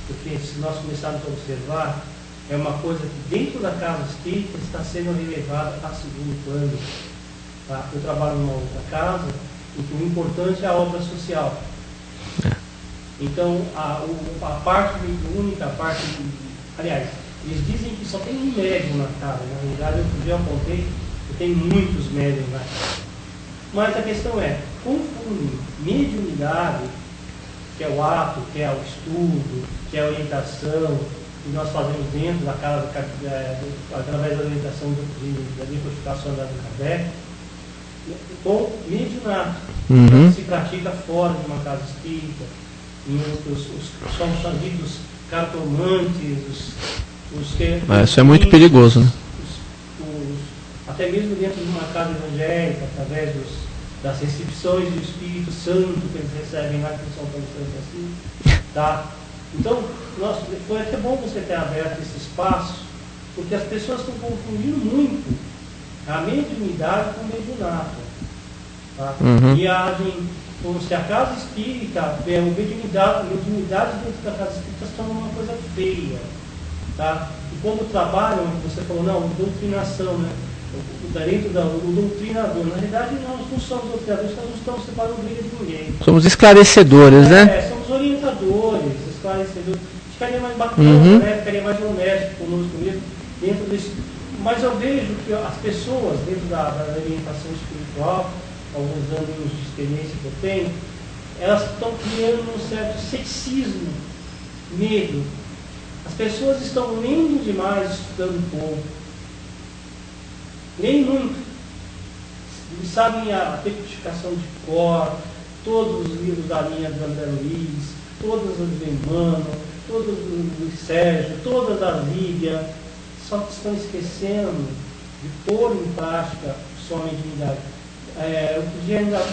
Porque se nós começarmos a observar, é uma coisa que dentro da casa espírita está sendo relevada a segundo plano. Tá? Eu trabalho numa outra casa O importante é a obra social. Então, a parte única, aliás, eles dizem que só tem um médium na casa. Na realidade, outro dia eu apontei que tem muitos médiums na casa. Mas a questão é, confundem mediunidade, que é o ato, que é o estudo, que é a orientação, que nós fazemos dentro da casa, através da orientação da decodificação da Kardec, com mediunato, que se pratica fora de uma casa espírita, em outros, são chamados cartomantes, isso é muito perigoso, né? Até mesmo dentro de uma casa evangélica, através das recepções do Espírito Santo que eles recebem lá, que não são tão distantes assim. Tá? Então, foi até bom você ter aberto esse espaço, porque as pessoas estão confundindo muito a mediunidade com o mediunato. Tá? E agem como se a casa espírita, a mediunidade dentro da casa espírita se torna uma coisa feia. Tá? E quando trabalham, você falou, não, doutrinação, né? Dentro do doutrinador. Na realidade, nós não somos doutrinadores, nós não estamos separando briga de ninguém. Somos esclarecedores, né? Somos orientadores, esclarecedores. Ficaria mais bacana, né? Ficaria mais honesto conosco mesmo, dentro desse. Mas eu vejo que as pessoas, dentro da orientação espiritual, alguns anos de experiência que eu tenho, elas estão criando um certo sexismo, medo. As pessoas estão lendo demais, estudando pouco. Nem muito. Eles sabem a decodificação de cor, todos os livros da linha do André Luiz, todas as do Emmanuel, todas do Sérgio, todas da Líbia, só que estão esquecendo de pôr em prática sua mediunidade. Eu podia ainda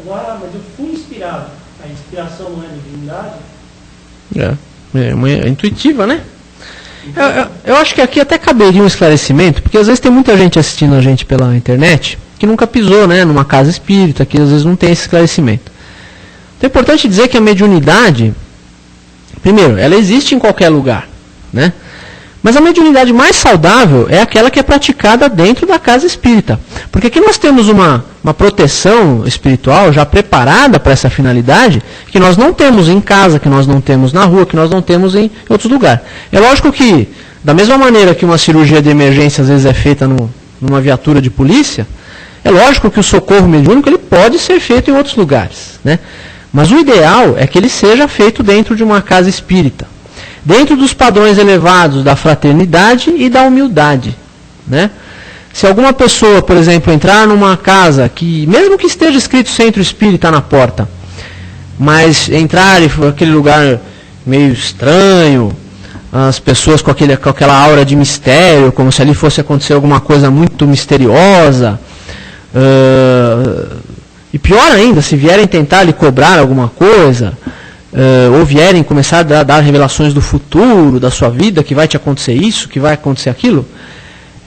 falar, mas eu fui inspirado. A inspiração não é mediunidade? É intuitiva, né? Eu acho que aqui até caberia um esclarecimento, porque às vezes tem muita gente assistindo a gente pela internet que nunca pisou, né, numa casa espírita, que às vezes não tem esse esclarecimento. Então é importante dizer que a mediunidade, primeiro, ela existe em qualquer lugar, né? Mas a mediunidade mais saudável é aquela que é praticada dentro da casa espírita. Porque aqui nós temos uma proteção espiritual já preparada para essa finalidade, que nós não temos em casa, que nós não temos na rua, que nós não temos em outros lugares. É lógico que, da mesma maneira que uma cirurgia de emergência às vezes é feita numa viatura de polícia, é lógico que o socorro mediúnico ele pode ser feito em outros lugares, né? Mas o ideal é que ele seja feito dentro de uma casa espírita, dentro dos padrões elevados da fraternidade e da humildade, né? Se alguma pessoa, por exemplo, entrar numa casa que, mesmo que esteja escrito Centro Espírita na porta, mas entrar em aquele lugar meio estranho, as pessoas com aquela aura de mistério, como se ali fosse acontecer alguma coisa muito misteriosa, e pior ainda, se vierem tentar lhe cobrar alguma coisa, ou vierem começar a dar revelações do futuro, da sua vida, que vai te acontecer isso, que vai acontecer aquilo,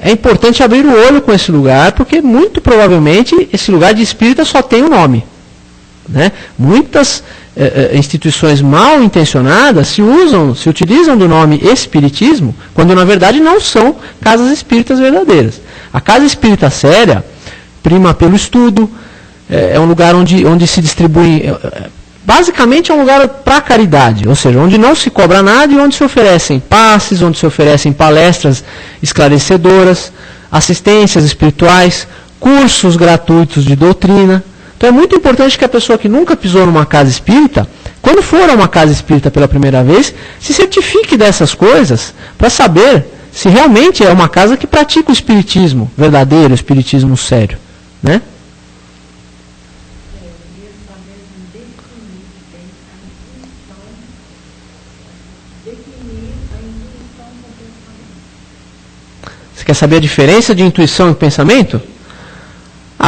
é importante abrir o olho com esse lugar, porque muito provavelmente esse lugar de espírita só tem o nome, né? Muitas instituições mal intencionadas se utilizam do nome espiritismo, quando na verdade não são casas espíritas verdadeiras. A casa espírita séria prima pelo estudo, é um lugar onde se distribui... Basicamente é um lugar para caridade, ou seja, onde não se cobra nada e onde se oferecem passes, onde se oferecem palestras esclarecedoras, assistências espirituais, cursos gratuitos de doutrina. Então é muito importante que a pessoa que nunca pisou numa casa espírita, quando for a uma casa espírita pela primeira vez, se certifique dessas coisas para saber se realmente é uma casa que pratica o espiritismo verdadeiro, o espiritismo sério, né? Você quer saber a diferença de intuição e pensamento?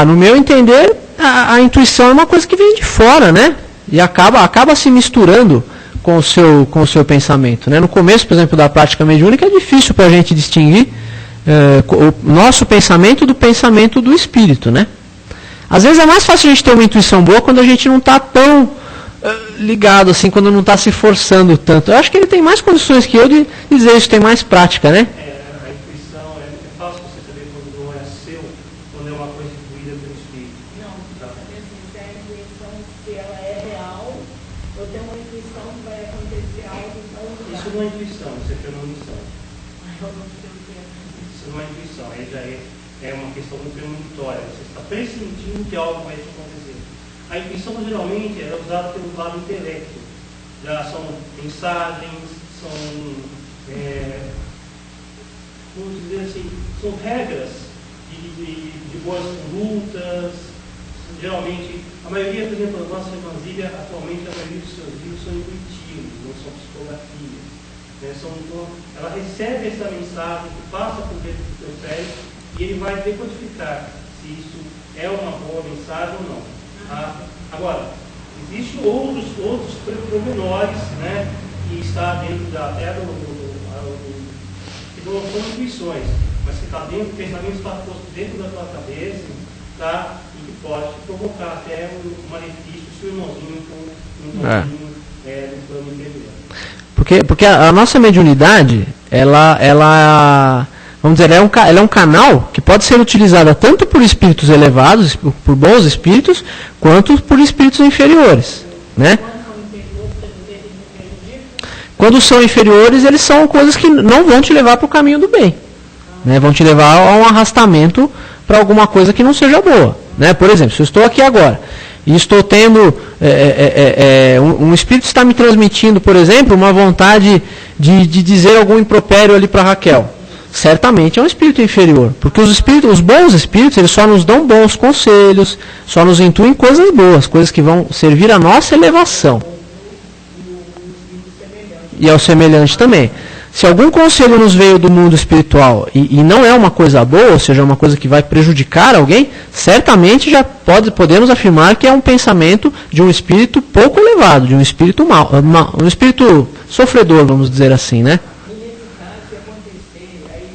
No meu entender, a intuição é uma coisa que vem de fora, né? E acaba se misturando com o seu pensamento, né? No começo, por exemplo, da prática mediúnica, é difícil para a gente distinguir o nosso pensamento do pensamento do espírito, né? Às vezes é mais fácil a gente ter uma intuição boa quando a gente não está tão ligado assim, quando não está se forçando tanto. Eu acho que ele tem mais condições que eu de dizer isso, tem mais prática, né? você tem uma missão. Isso não é intuição, aí já é uma questão muito premonitória. Você está pressentindo que algo vai acontecer. A intuição geralmente é usada pelo lado intelecto. Já são mensagens, são, vamos dizer assim, são regras de boas condutas. Geralmente, a maioria, por exemplo, da nossa irmã Zília, atualmente a maioria dos seus livros são intuitivos, não são psicografias. Ela recebe essa mensagem que passa por dentro do seu cérebro e ele vai decodificar se isso é uma boa mensagem ou não. Tá? Agora, existem outros pormenores, né, que está dentro até que não são intuições, mas que está dentro, o pensamento está posto dentro da tua cabeça, tá? E que pode te provocar até um malefício se o irmãozinho for no plano interior. Porque a nossa mediunidade, ela vamos dizer, ela é um canal que pode ser utilizada tanto por espíritos elevados, por bons espíritos, quanto por espíritos inferiores, né? Quando são inferiores, eles são coisas que não vão te levar para o caminho do bem, né? Vão te levar a um arrastamento para alguma coisa que não seja boa, né? Por exemplo, se eu estou aqui agora e estou tendo um espírito está me transmitindo, por exemplo, uma vontade de dizer algum impropério ali para Raquel, certamente é um espírito inferior, porque os bons espíritos, eles só nos dão bons conselhos, só nos intuem coisas boas, coisas que vão servir à nossa elevação. E ao semelhante também. Se algum conselho nos veio do mundo espiritual e não é uma coisa boa, ou seja, uma coisa que vai prejudicar alguém, certamente já podemos afirmar que é um pensamento de um espírito pouco elevado, de um espírito mau, um espírito sofredor, vamos dizer assim, né? E nesse caso, se acontecer, aí,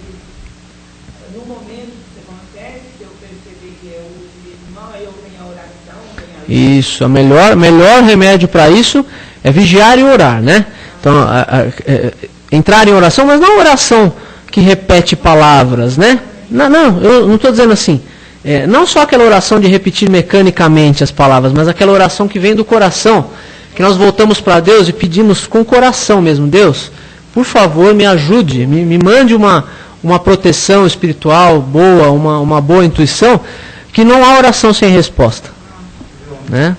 no momento que isso acontece, se eu perceber que é o espírito mau, aí eu venho a oração, Isso, o melhor remédio para isso é vigiar e orar, né? Então, entrar em oração, mas não oração que repete palavras, né? Não, eu não estou dizendo assim. Não só aquela oração de repetir mecanicamente as palavras, mas aquela oração que vem do coração, que nós voltamos para Deus e pedimos com o coração mesmo: Deus, por favor, me ajude, me mande uma proteção espiritual boa, uma boa intuição, que não há oração sem resposta, né?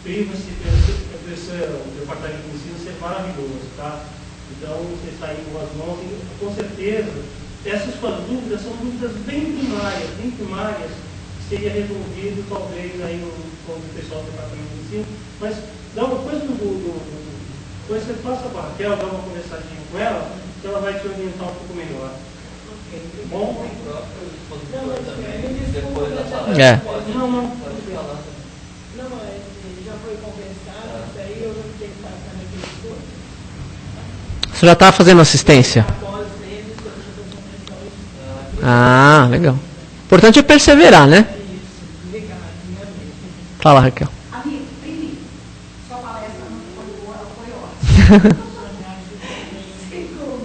Priva-se o departamento de ensino ser maravilhoso, tá? Então, você está aí com as mãos e, com certeza, essas suas dúvidas são dúvidas bem primárias, que seria resolvido, talvez, aí com o pessoal do departamento de ensino, mas depois você passa para a Raquel, dá uma conversadinha com ela, que ela vai te orientar um pouco melhor. Bom? depois da sala. Não, já foi conversado, isso aí eu não tenho que passar naquele curso. Você já está fazendo assistência? Após eles, eu já estou com Ah, legal. O importante é perseverar, né? isso, legal, Fala, Raquel. Amigo, primeiro, sua palestra não foi boa, ela foi ótima. Segundo,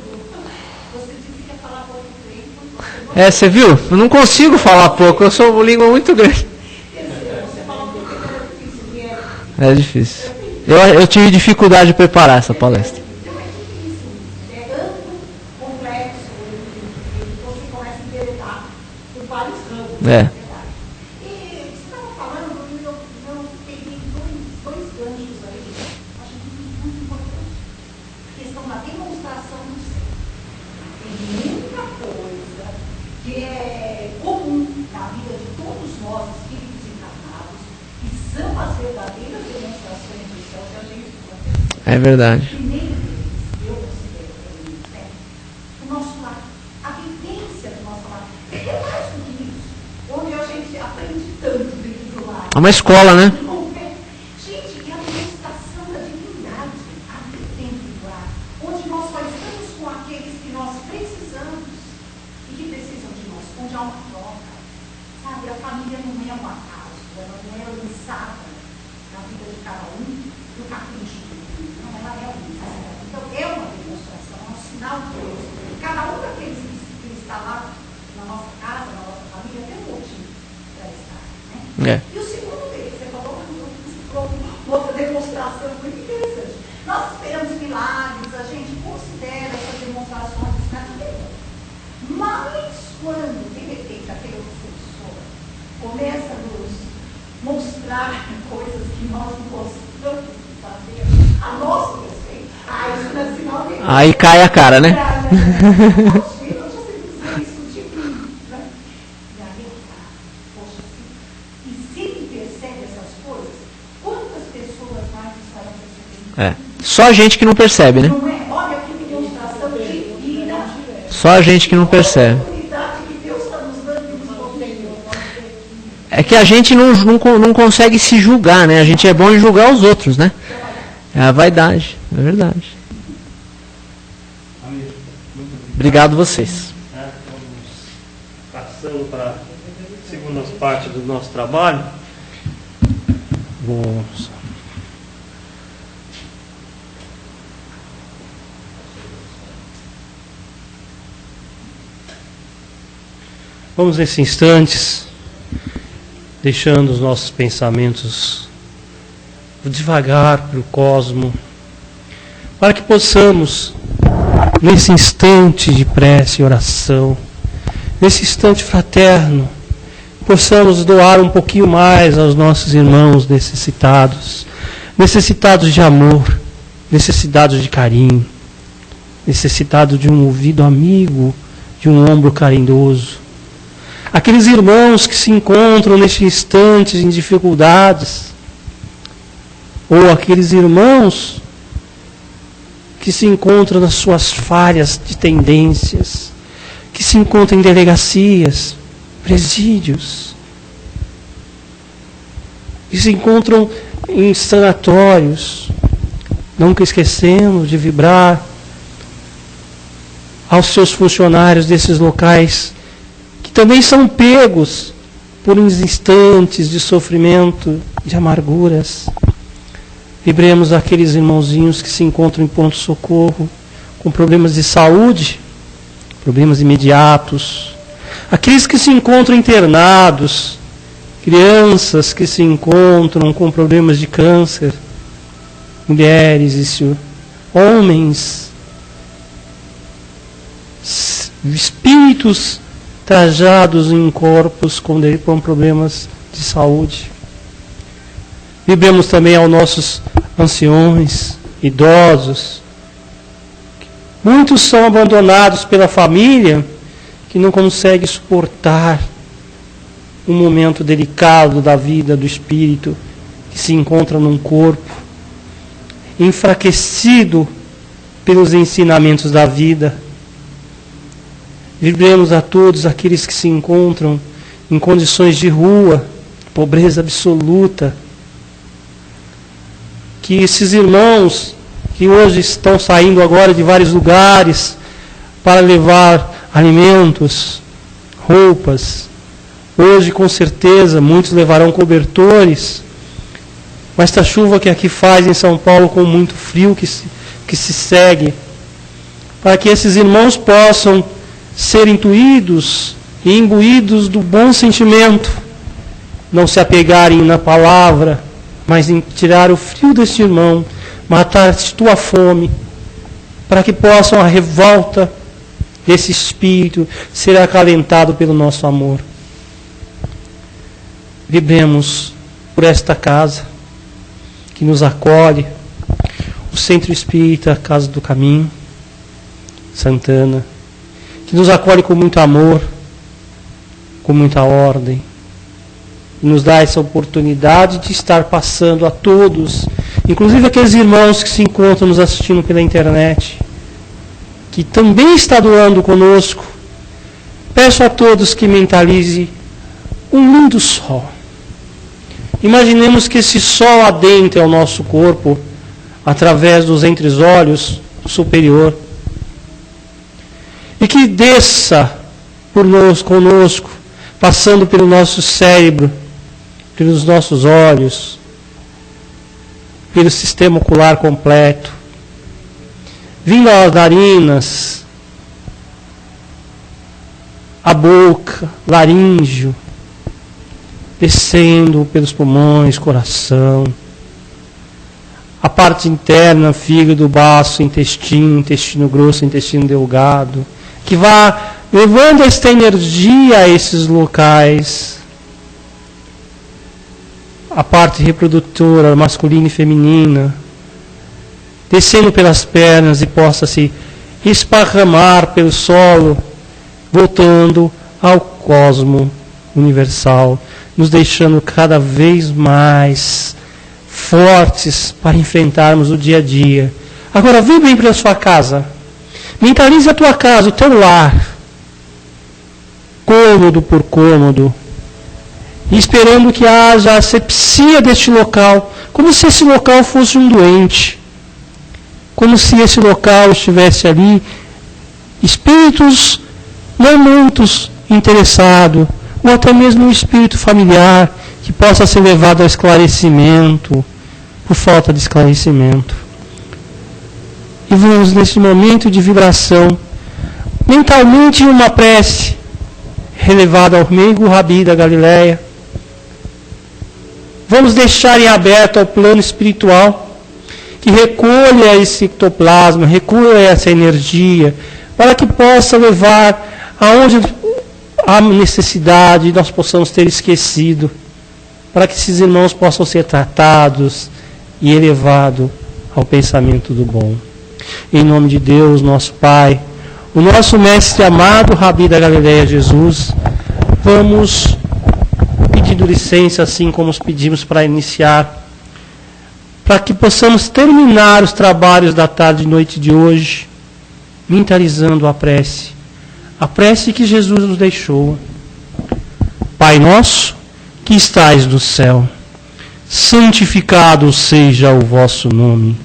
você disse que ia falar pouco tempo. Você viu? Eu não consigo falar pouco, eu sou uma língua muito grande. Você falou que era difícil, que era. É difícil. Eu tive dificuldade de preparar essa palestra. Não é difícil, é amplo, complexo, e você começa a interessar por vários ramos, É. na verdade. E você estava falando, e eu peguei dois ganchos aí, acho que muito importante. A questão da demonstração do céu. Tem muita coisa que é comum na vida de todos nós, espíritos encarnados, que são as verdadeiras demonstrações do céu que a gente pode. É verdade. Primeiro deles, eu considero também, né, o nosso lar, a vivência do nosso lar. É mais do que isso, onde a gente aprende tanto dentro do lar. É uma escola, né? Gente, é a manifestação da divindade ali dentro do lar, onde nós só estamos com aqueles que nós precisamos e que precisam de nós, onde há uma troca. Sabe, a família não é um acaso, ela não é lançada na vida de cada um. capricho. Não, ela é um sacerdote. Então, é uma demonstração, é um sinal de Deus. Cada um daqueles que está lá na nossa casa, na nossa família, tem um motivo para estar. Né? E o segundo deles, você falou uma outra demonstração muito interessante. Nós esperamos milagres, a gente considera essas demonstrações na vida. Mas quando, de repente, aquele professor começa a nos mostrar coisas que nós não gostamos de fazer a nosso respeito, isso não é sinal de... Aí cai a cara, né? Eu já sei dizer isso de mim, né? E aí eu falo, poxa, e se ele percebe essas coisas, quantas pessoas mais estarão percebendo? Só a gente que não percebe, né? Não é? Olha que demonstração de vida. Só a gente que não percebe. É que a gente não consegue se julgar, né? A gente é bom em julgar os outros, né? É a vaidade, é verdade. Obrigado vocês. Vamos passando para a segunda parte do nosso trabalho. Vamos nesses instantes, deixando os nossos pensamentos devagar para o cosmo, para que possamos, nesse instante de prece e oração, nesse instante fraterno, possamos doar um pouquinho mais aos nossos irmãos necessitados, necessitados de amor, necessitados de carinho, necessitados de um ouvido amigo, de um ombro carinhoso. Aqueles irmãos que se encontram neste instante em dificuldades, ou aqueles irmãos que se encontram nas suas falhas de tendências, que se encontram em delegacias, presídios, que se encontram em sanatórios. Nunca esquecemos de vibrar aos seus funcionários desses locais, que também são pegos por instantes de sofrimento, de amarguras. Vibremos aqueles irmãozinhos que se encontram em ponto-socorro, com problemas de saúde, problemas imediatos. Aqueles que se encontram internados, crianças que se encontram com problemas de câncer, mulheres e homens, espíritos trajados em corpos com problemas de saúde. Vibremos também aos nossos anciões, idosos. Muitos são abandonados pela família, que não consegue suportar um momento delicado da vida do espírito, que se encontra num corpo enfraquecido pelos ensinamentos da vida. Vibremos a todos aqueles que se encontram em condições de rua, pobreza absoluta. Que esses irmãos que hoje estão saindo agora de vários lugares para levar alimentos, roupas, hoje com certeza muitos levarão cobertores, mas esta chuva que aqui faz em São Paulo com muito frio que se segue, para que esses irmãos possam ser intuídos e imbuídos do bom sentimento, não se apegarem na palavra, mas em tirar o frio deste irmão, matar a tua fome, para que possam a revolta desse espírito ser acalentado pelo nosso amor. Vibremos por esta casa que nos acolhe, o Centro Espírita Casa do Caminho, Santana, que nos acolhe com muito amor, com muita ordem, e nos dá essa oportunidade de estar passando a todos, inclusive aqueles irmãos que se encontram nos assistindo pela internet, que também está doando conosco. Peço a todos que mentalize um lindo sol. Imaginemos que esse sol adentre ao nosso corpo, através dos entreolhos superior, e que desça por nós, conosco, passando pelo nosso cérebro, pelos nossos olhos, pelo sistema ocular completo, vindo às narinas, a boca, laríngeo, descendo pelos pulmões, coração, a parte interna, fígado, baço, intestino grosso, intestino delgado, que vá levando esta energia a esses locais. A parte reprodutora, masculina e feminina, descendo pelas pernas e possa se esparramar pelo solo, voltando ao cosmo universal, nos deixando cada vez mais fortes para enfrentarmos o dia a dia. Agora, vem bem para a sua casa. Mentalize a tua casa, o teu lar, cômodo por cômodo, esperando que haja asepsia deste local, como se esse local fosse um doente, como se esse local estivesse ali, espíritos não muitos interessados, ou até mesmo um espírito familiar que possa ser levado ao esclarecimento, por falta de esclarecimento. E vamos nesse momento de vibração, mentalmente uma prece, relevada ao meigo Rabi da Galileia. Vamos deixar em aberto ao plano espiritual, que recolha esse ectoplasma, recolha essa energia, para que possa levar aonde há necessidade, nós possamos ter esquecido, para que esses irmãos possam ser tratados e elevados ao pensamento do bom. Em nome de Deus, nosso Pai, o nosso Mestre amado, Rabi da Galileia, Jesus, vamos pedindo licença, assim como os pedimos para iniciar, para que possamos terminar os trabalhos da tarde e noite de hoje, mentalizando a prece que Jesus nos deixou. Pai nosso, que estais no céu, santificado seja o vosso nome.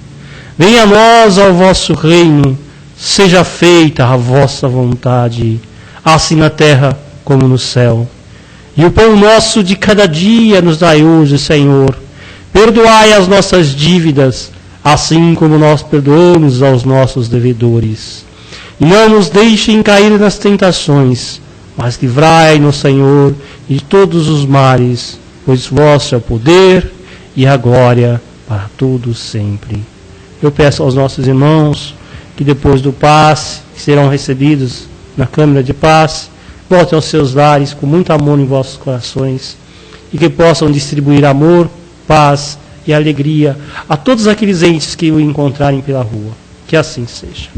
Venha a nós ao vosso reino, seja feita a vossa vontade, assim na terra como no céu. E o pão nosso de cada dia nos dai hoje, Senhor. Perdoai as nossas dívidas, assim como nós perdoamos aos nossos devedores. E não nos deixem cair nas tentações, mas livrai-nos, Senhor, de todos os males, pois vosso é o poder e a glória para todos sempre. Eu peço aos nossos irmãos que depois do passe, que serão recebidos na câmara de paz, voltem aos seus lares com muito amor em vossos corações e que possam distribuir amor, paz e alegria a todos aqueles entes que o encontrarem pela rua. Que assim seja.